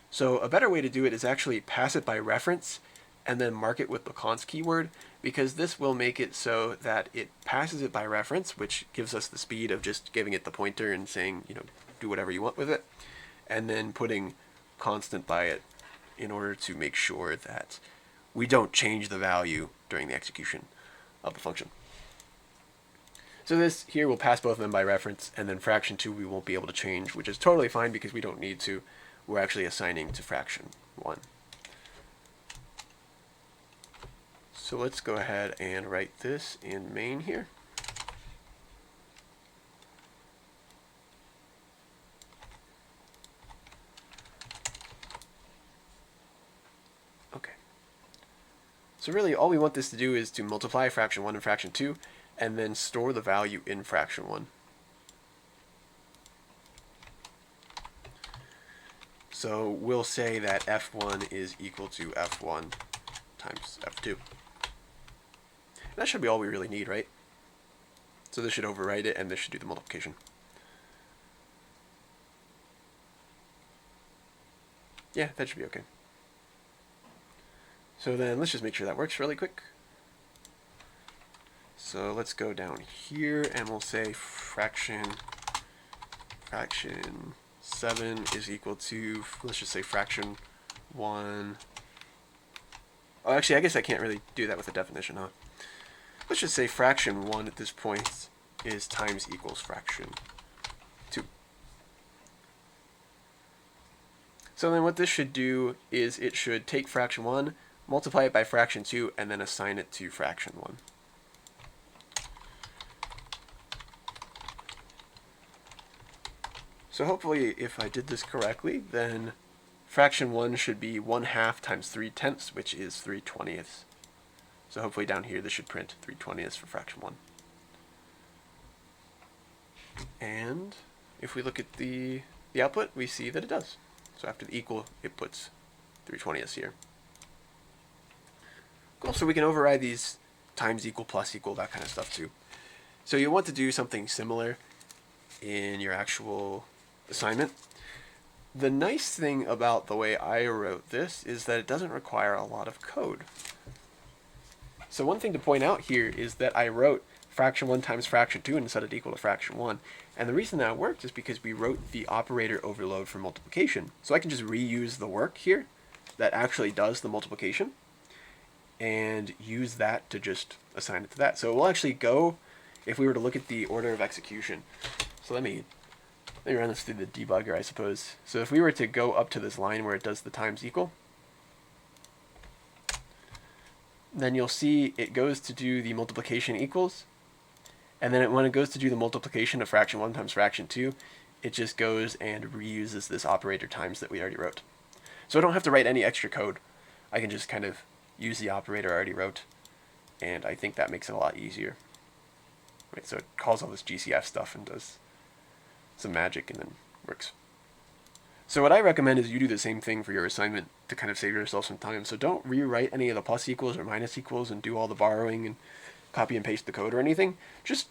So a better way to do it is actually pass it by reference and then mark it with the const keyword, because this will make it so that it passes it by reference, which gives us the speed of just giving it the pointer and saying, you know, do whatever you want with it, and then putting constant by it in order to make sure that we don't change the value during the execution of the function. So this here will pass both of them by reference, and then fraction 2 we won't be able to change, which is totally fine because we don't need to. We're actually assigning to fraction 1. So let's go ahead and write this in main here. Okay. So really all we want this to do is to multiply fraction 1 and fraction 2, and then store the value in fraction 1. So we'll say that f1 is equal to f1 times f2. And that should be all we really need, right? So this should overwrite it, and this should do the multiplication. Yeah, that should be okay. So then let's just make sure that works really quick. So let's go down here, and we'll say fraction 7 is equal to, let's just say fraction 1. Oh, actually, I guess I can't really do that with a definition, huh? Let's just say fraction 1 at this point is times equals fraction 2. So then what this should do is it should take fraction 1, multiply it by fraction 2, and then assign it to fraction 1. So hopefully, if I did this correctly, then fraction 1 should be 1/2 times 3/10, which is 3/20. So hopefully down here this should print 3/20 for fraction 1. And if we look at the output, we see that it does. So after the equal, it puts 3/20ths here. Cool, so we can override these times equal, plus equal, that kind of stuff too. So you want to do something similar in your actual assignment. The nice thing about the way I wrote this is that it doesn't require a lot of code. So one thing to point out here is that I wrote fraction 1 times fraction 2 and set it equal to fraction 1. And the reason that worked is because we wrote the operator overload for multiplication. So I can just reuse the work here that actually does the multiplication and use that to just assign it to that. So it will actually go, if we were to look at the order of execution. So let me run this through the debugger, I suppose. So if we were to go up to this line where it does the times equal, then you'll see it goes to do the multiplication equals, and then when it goes to do the multiplication of fraction 1 times fraction 2, it just goes and reuses this operator times that we already wrote. So I don't have to write any extra code. I can just kind of use the operator I already wrote, and I think that makes it a lot easier. Right, so it calls all this GCF stuff and does some magic and then works. So what I recommend is you do the same thing for your assignment to kind of save yourself some time. So don't rewrite any of the plus equals or minus equals and do all the borrowing and copy and paste the code or anything. Just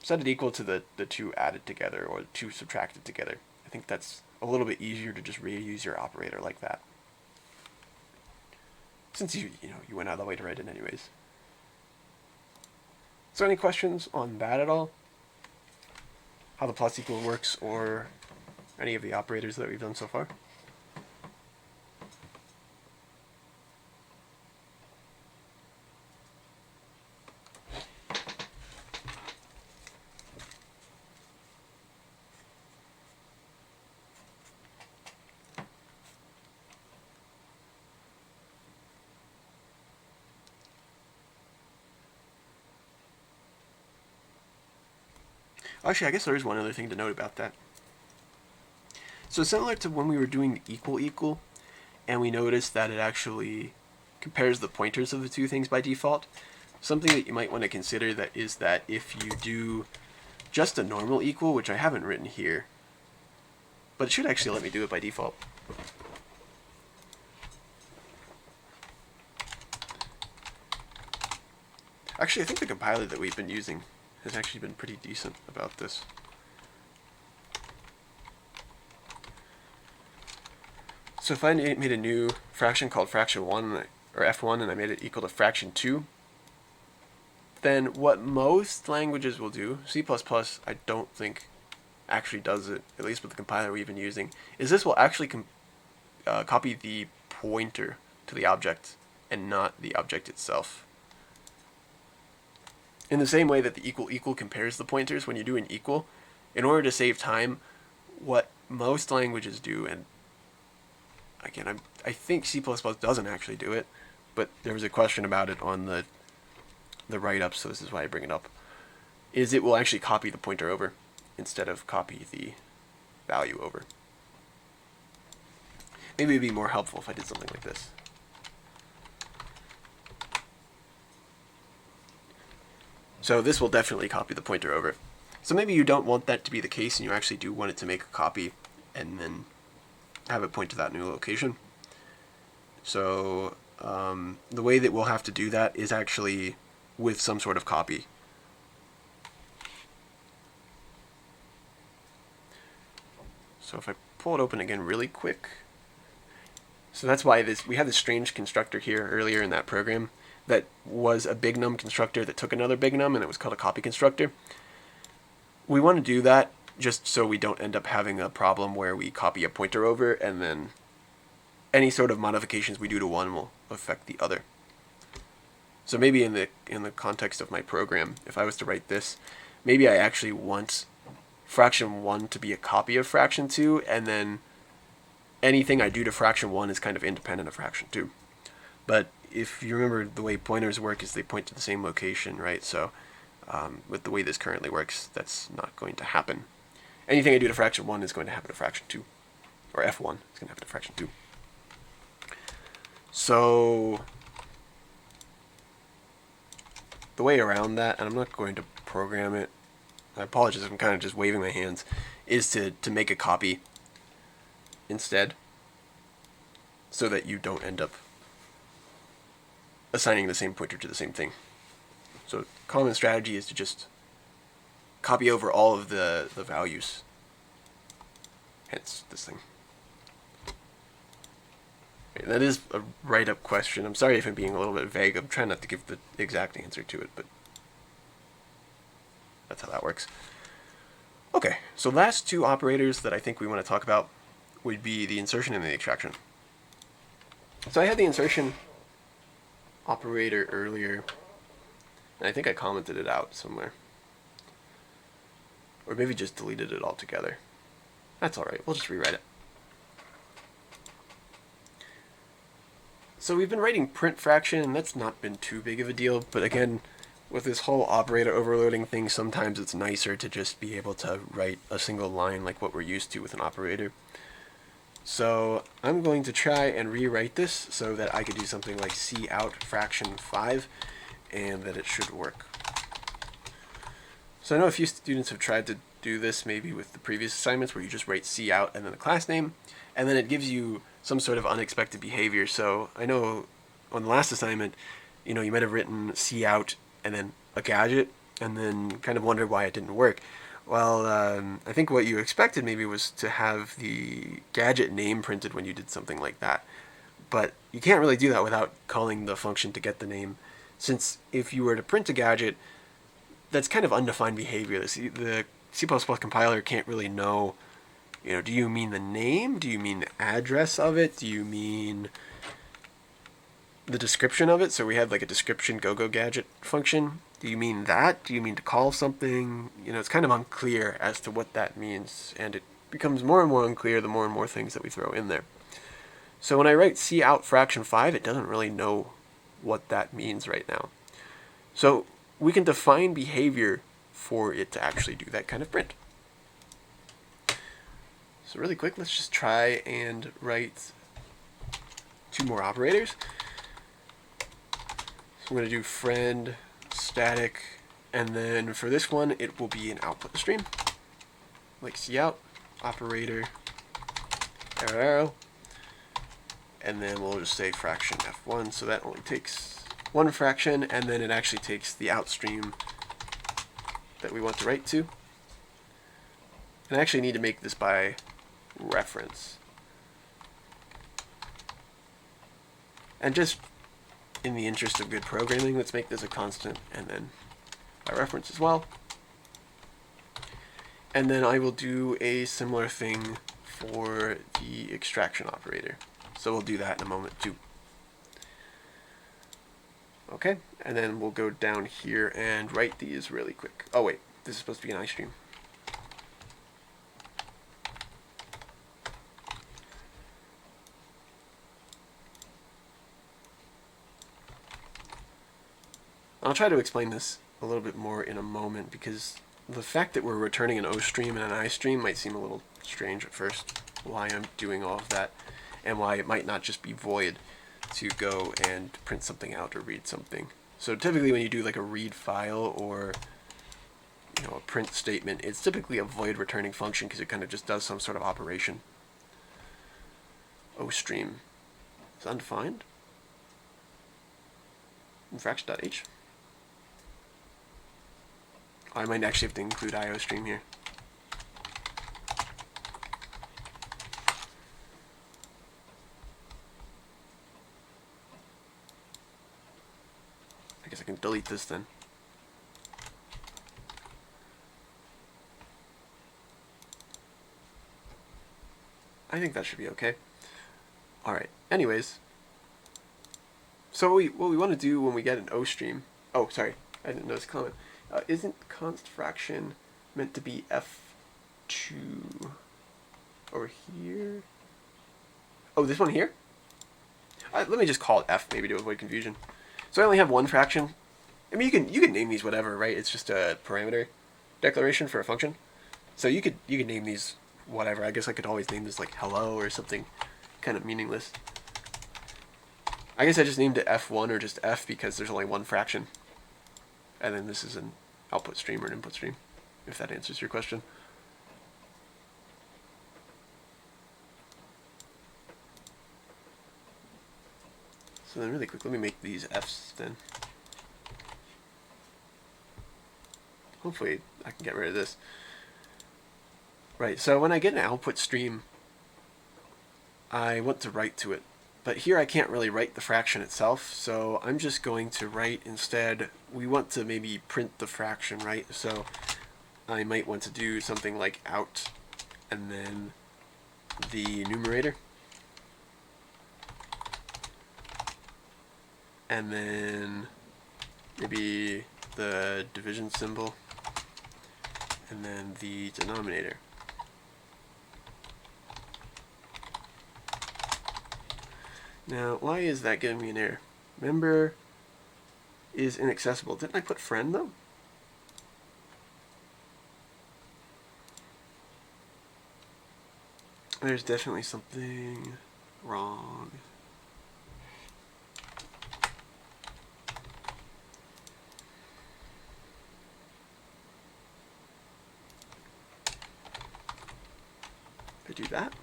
set it equal to the two added together or the two subtracted together. I think that's a little bit easier to just reuse your operator like that, since you went out of the way to write it anyways. So any questions on that at all? How the plus equal works or any of the operators that we've done so far? Actually, I guess there is one other thing to note about that. So similar to when we were doing the equal, and we noticed that it actually compares the pointers of the two things by default, something that you might want to consider that is that if you do just a normal equal, which I haven't written here, but it should actually let me do it by default. Actually, I think the compiler that we've been using has actually been pretty decent about this. So if I made a new fraction called fraction 1, or f1, and I made it equal to fraction 2, then what most languages will do, C++ I don't think actually does it, at least with the compiler we've been using, is this will actually copy the pointer to the object and not the object itself. In the same way that the equal compares the pointers when you do an equal, in order to save time, what most languages do, and again, I think C++ doesn't actually do it, but there was a question about it on the write-up, so this is why I bring it up, is it will actually copy the pointer over instead of copy the value over. Maybe it'd be more helpful if I did something like this. So this will definitely copy the pointer over. So maybe you don't want that to be the case and you actually do want it to make a copy and then have it point to that new location. So the way that we'll have to do that is actually with some sort of copy. So if I pull it open again really quick, so that's why we had this strange constructor here earlier in that program that was a big num constructor that took another big num, and it was called a copy constructor. We want to do that just so we don't end up having a problem where we copy a pointer over and then any sort of modifications we do to one will affect the other. So maybe in the context of my program, if I was to write this, maybe I actually want fraction 1 to be a copy of fraction 2, and then anything I do to fraction 1 is kind of independent of fraction 2. But if you remember, the way pointers work is they point to the same location, right? So with the way this currently works, that's not going to happen. Anything I do to fraction 1 is going to happen to fraction 2. Or f1 is going to happen to fraction 2. So the way around that, and I'm not going to program it, I apologize, I'm kind of just waving my hands, is to make a copy instead, so that you don't end up assigning the same pointer to the same thing. So common strategy is to just copy over all of the values, hence this thing. Okay, that is a write-up question. I'm sorry if I'm being a little bit vague. I'm trying not to give the exact answer to it, but that's how that works. Okay, so last two operators that I think we want to talk about would be the insertion and the extraction. So I had the insertion operator earlier, and I think I commented it out somewhere. Or maybe just deleted it altogether. That's alright, we'll just rewrite it. So we've been writing print fraction, and that's not been too big of a deal, but again, with this whole operator overloading thing, sometimes it's nicer to just be able to write a single line like what we're used to with an operator. So I'm going to try and rewrite this so that I could do something like cout fraction 5, and that it should work. So I know a few students have tried to do this maybe with the previous assignments where you just write cout and then the class name, and then it gives you some sort of unexpected behavior. So I know on the last assignment, you might have written cout and then a gadget, and then kind of wondered why it didn't work. Well, I think what you expected maybe was to have the gadget name printed when you did something like that. But you can't really do that without calling the function to get the name, since if you were to print a gadget, that's kind of undefined behavior. The C++ compiler can't really know, do you mean the name? Do you mean the address of it? Do you mean the description of it? So we had like a description go gadget function. Do you mean that? Do you mean to call something? It's kind of unclear as to what that means, and it becomes more and more unclear the more and more things that we throw in there. So when I write cout fraction 5, it doesn't really know what that means right now. So we can define behavior for it to actually do that kind of print. So really quick, let's just try and write two more operators. So I'm going to do friend static, and then for this one it will be an output stream, like cout operator arrow, and then we'll just say fraction f1, so that only takes one fraction, and then it actually takes the outstream that we want to write to. And I actually need to make this by reference. And just in the interest of good programming, let's make this a constant, and then by reference as well. And then I will do a similar thing for the extraction operator. So we'll do that in a moment too. Okay, and then we'll go down here and write these really quick. Oh wait, this is supposed to be an iStream. I'll try to explain this a little bit more in a moment, because the fact that we're returning an OStream and an iStream might seem a little strange at first, why I'm doing all of that, and why it might not just be void to go and print something out or read something. So typically when you do like a read file or a print statement, it's typically a void returning function because it kind of just does some sort of operation. OStream is undefined. Fraction.h. I might actually have to include IOStream here. I guess I can delete this then. I think that should be okay. Alright, anyways. So what we want to do when we get an OStream... Oh, sorry, I didn't notice a comment. Isn't const fraction meant to be f2 over here? Oh, this one here? Let me just call it f, maybe to avoid confusion. So I only have one fraction. I mean, you can name these whatever, right? It's just a parameter declaration for a function. So you could name these whatever. I guess I could always name this like hello or something kind of meaningless. I guess I just named it f1 or just f because there's only one fraction. And then this is an output stream or an input stream. if that answers your question. So then really quick, let me make these f's then. Hopefully I can get rid of this. Right, so when I get an output stream, I want to write to it. But here I can't really write the fraction itself, so I'm just going to write instead, we want to maybe print the fraction, right? So I might want to do something like out and then the numerator. And then maybe the division symbol and then the denominator. Now, why is that giving me an error? Member is inaccessible. Didn't I put friend though? There's definitely something wrong. I do that.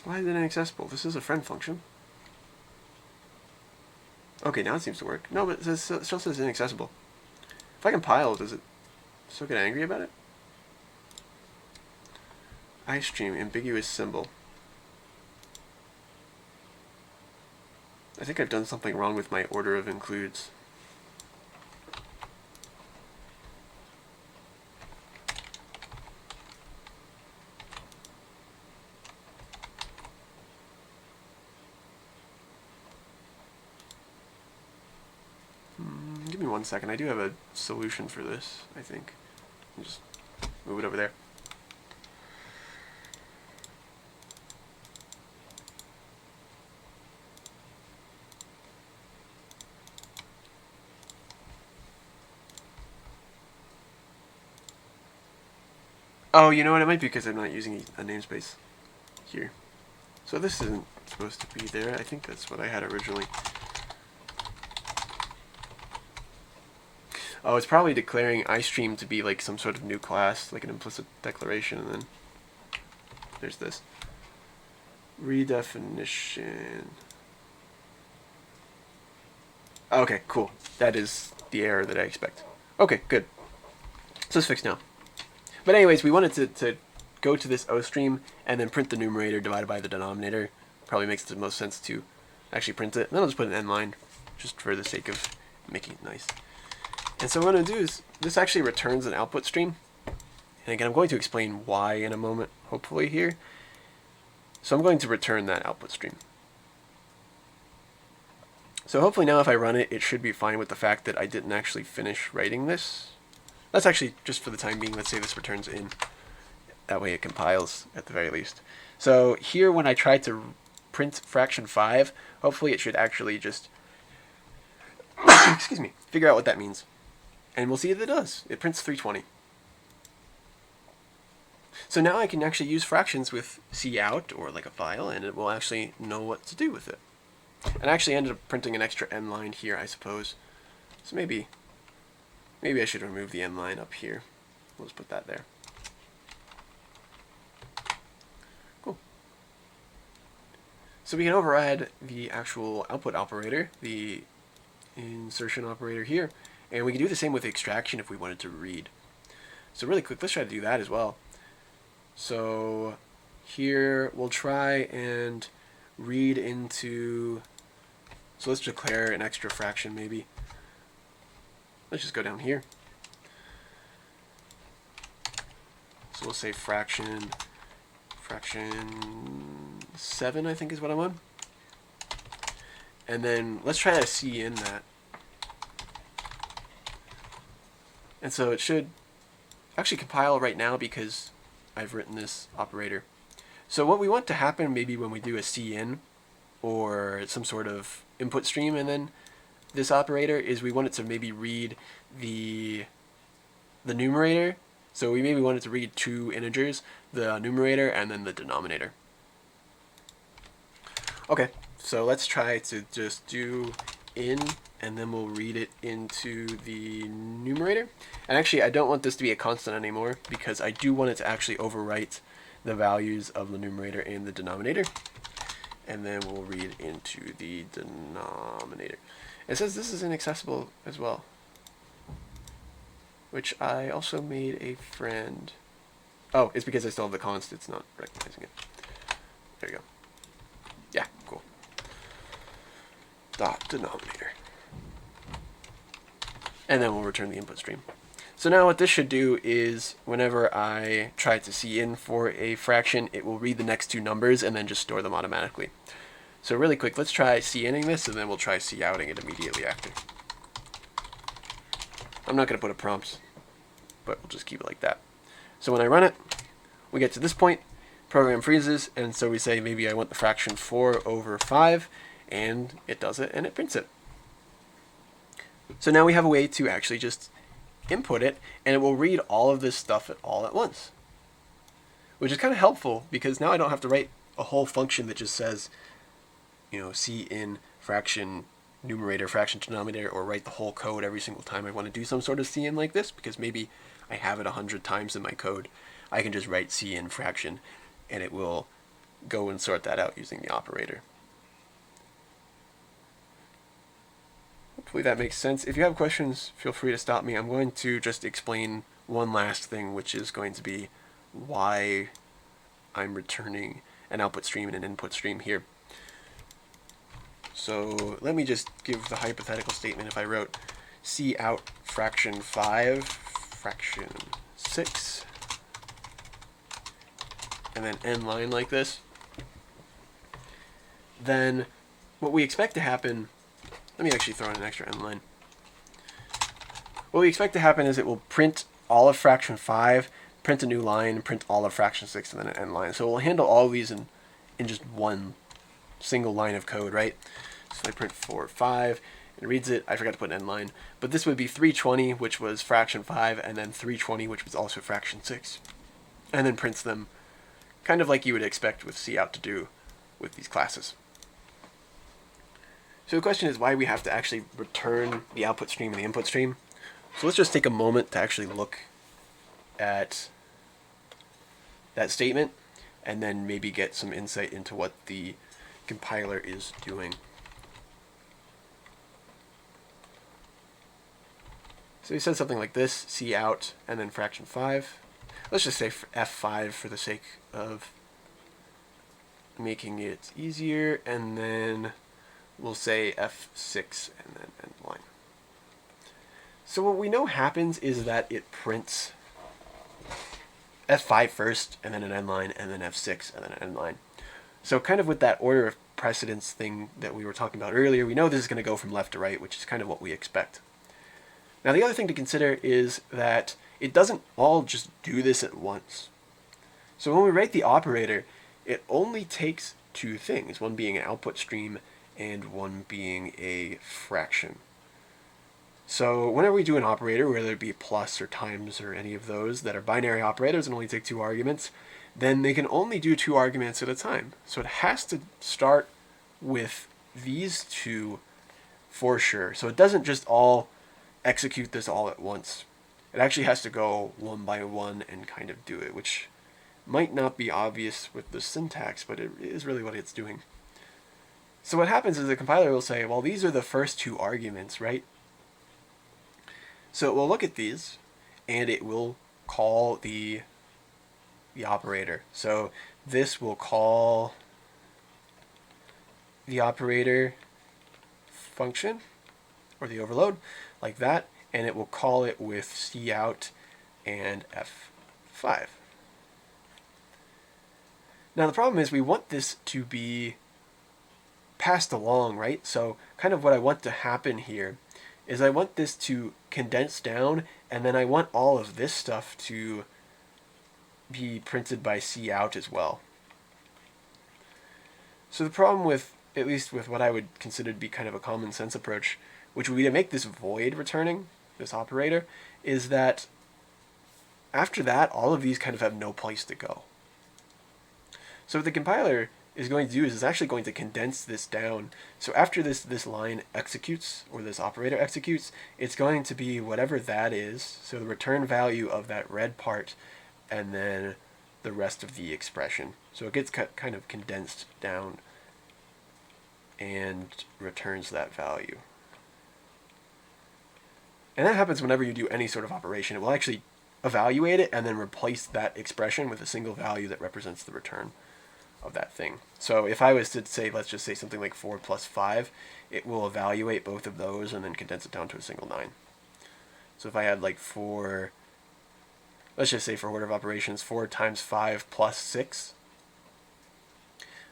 Why is it inaccessible? This is a friend function. Okay, now it seems to work. No, but it still says inaccessible. If I compile, does it still get angry about it? iStream, ambiguous symbol. I think I've done something wrong with my order of includes. Give me 1 second. I do have a solution for this, I think. I'll just move it over there. Oh, you know what? It might be because I'm not using a namespace here. So this isn't supposed to be there. I think that's what I had originally. Oh, it's probably declaring iStream to be like some sort of new class, like an implicit declaration, and then there's this. Redefinition. Okay, cool. That is the error that I expect. Okay, good. So it's fixed now. But anyways, we wanted to go to this O stream and then print the numerator divided by the denominator. Probably makes the most sense to actually print it. And then I'll just put an end line, just for the sake of making it nice. And so what I'm going to do is, this actually returns an output stream. And again, I'm going to explain why in a moment, hopefully here. So I'm going to return that output stream. So hopefully now if I run it, it should be fine with the fact that I didn't actually finish writing this. That's actually, just for the time being, let's say this returns in. That way it compiles, at the very least. So here when I try to print fraction 5, hopefully it should actually just excuse me, figure out what that means. And we'll see if it does. It prints 320. So now I can actually use fractions with cout, or like a file, and it will actually know what to do with it. And I actually ended up printing an extra end line here, I suppose. So maybe I should remove the end line up here. We'll just put that there. Cool. So we can override the actual output operator, the insertion operator here, and we can do the same with extraction if we wanted to read. So really quick, let's try to do that as well. So here we'll try and read into, so let's declare an extra fraction maybe. Let's just go down here. So we'll say fraction 7, I think is what I'm on. And then let's try to see in that. And so it should actually compile right now because I've written this operator. So what we want to happen maybe when we do a cin or some sort of input stream and then this operator is we want it to maybe read the numerator. So we maybe want it to read 2 integers, the numerator and then the denominator. Okay, so let's try to just do in, and then we'll read it into the numerator. And actually, I don't want this to be a constant anymore, because I do want it to actually overwrite the values of the numerator and the denominator. And then we'll read into the denominator. It says this is inaccessible as well, which I also made a friend. Oh, it's because I still have the const, it's not recognizing it. There you go. Yeah, cool. Dot denominator. And then we'll return the input stream. So now what this should do is whenever I try to see in for a fraction, it will read the next two numbers and then just store them automatically. So really quick, let's try c-inning this, and then we'll try c-outing it immediately after. I'm not going to put a prompt, but we'll just keep it like that. So when I run it, we get to this point, program freezes, and so we say maybe I want the fraction 4 over 5, and it does it, and it prints it. So now we have a way to actually just input it, and it will read all of this stuff all at once, which is kind of helpful, because now I don't have to write a whole function that just says, you know, c in fraction numerator, fraction denominator, or write the whole code every single time I want to do some sort of c in like this, because maybe I have it 100 times in my code. I can just write c in fraction, and it will go and sort that out using the operator. Hopefully that makes sense. If you have questions, feel free to stop me. I'm going to just explain one last thing, which is going to be why I'm returning an output stream and an input stream here. So let me just give the hypothetical statement. If I wrote c out fraction 5, fraction 6, and then end line like this, then what we expect to happen, let me actually throw in an extra end line. What we expect to happen is it will print all of fraction 5, print a new line, print all of fraction 6, and then an end line. So we'll handle all of these in just one single line of code, right? So I print 4, 5, it reads it. I forgot to put an end line. But this would be 320, which was fraction 5, and then 320, which was also fraction 6. And then prints them kind of like you would expect with cout to do with these classes. So the question is why we have to actually return the output stream and the input stream. So let's just take a moment to actually look at that statement, and then maybe get some insight into what the compiler is doing. So he said something like this, cout, and then fraction 5. Let's just say f5 for the sake of making it easier, and then we'll say f6 and then end line. So what we know happens is that it prints f5 first, and then an end line, and then f6, and then an end line. So kind of with that order of precedence thing that we were talking about earlier, we know this is going to go from left to right, which is kind of what we expect. Now the other thing to consider is that it doesn't all just do this at once. So when we write the operator, it only takes two things, one being an output stream and one being a fraction. So whenever we do an operator, whether it be plus or times or any of those that are binary operators and only take two arguments, then they can only do two arguments at a time. So it has to start with these two for sure. So it doesn't just all execute this all at once. It actually has to go one by one and kind of do it, which might not be obvious with the syntax, but it is really what it's doing. So what happens is the compiler will say, well, these are the first two arguments, right? So it will look at these, and it will call the operator. So this will call the operator function, or the overload, like that, and it will call it with cout and f5. Now the problem is we want this to be passed along, right? So kind of what I want to happen here is I want this to condense down, and then I want all of this stuff to be printed by cout as well. So the problem with, at least with what I would consider to be kind of a common sense approach, which would be to make this void returning, this operator, is that after that, all of these kind of have no place to go. So what the compiler is going to do is it's actually going to condense this down. So after this line executes, or this operator executes, it's going to be whatever that is, so the return value of that red part, and then the rest of the expression. So it gets kind of condensed down and returns that value. And that happens whenever you do any sort of operation. It will actually evaluate it and then replace that expression with a single value that represents the return of that thing. So if I was to say, let's just say something like 4 plus 5, it will evaluate both of those and then condense it down to a single 9. So if I had like 4, let's just say for order of operations, 4 times 5 plus 6,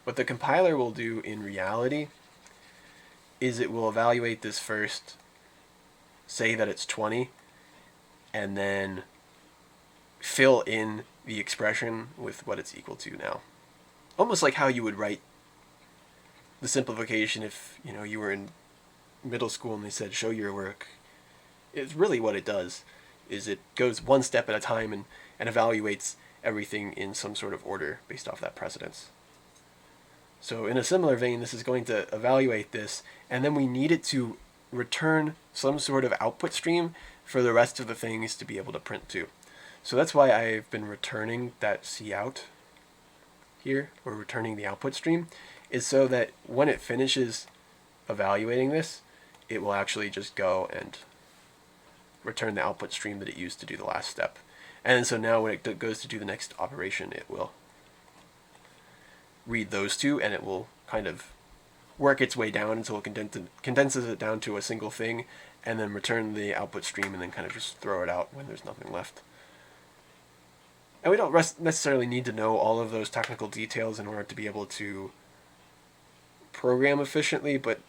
what the compiler will do in reality is it will evaluate this first, say that it's 20, and then fill in the expression with what it's equal to now. Almost like how you would write the simplification if you were in middle school and they said show your work. It's really what it does is it goes one step at a time and evaluates everything in some sort of order based off that precedence. So in a similar vein, this is going to evaluate this, and then we need it to return some sort of output stream for the rest of the things to be able to print to. So that's why I've been returning that cout here, or returning the output stream, is so that when it finishes evaluating this, it will actually just go and return the output stream that it used to do the last step. And so now when it goes to do the next operation, it will read those two, and it will kind of work its way down until it condenses it down to a single thing, and then return the output stream, and then kind of just throw it out when there's nothing left. And we don't necessarily need to know all of those technical details in order to be able to program efficiently, but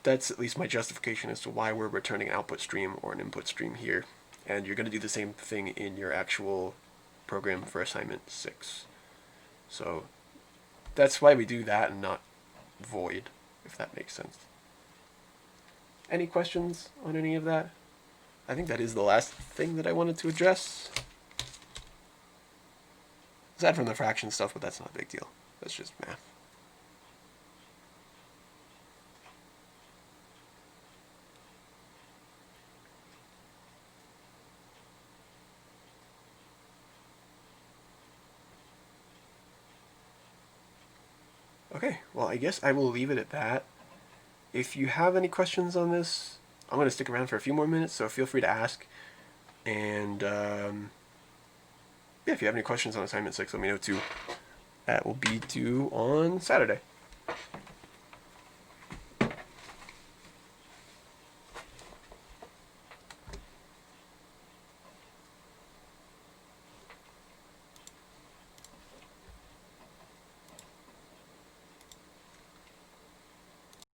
that's at least my justification as to why we're returning an output stream or an input stream here. And you're going to do the same thing in your actual program for assignment 6. So that's why we do that and not void, if that makes sense. Any questions on any of that? I think that is the last thing that I wanted to address. Aside from the fraction stuff, but that's not a big deal. That's just math. Okay, well, I guess I will leave it at that. If you have any questions on this, I'm going to stick around for a few more minutes, so feel free to ask. And if you have any questions on assignment 6, let me know too. That will be due on Saturday.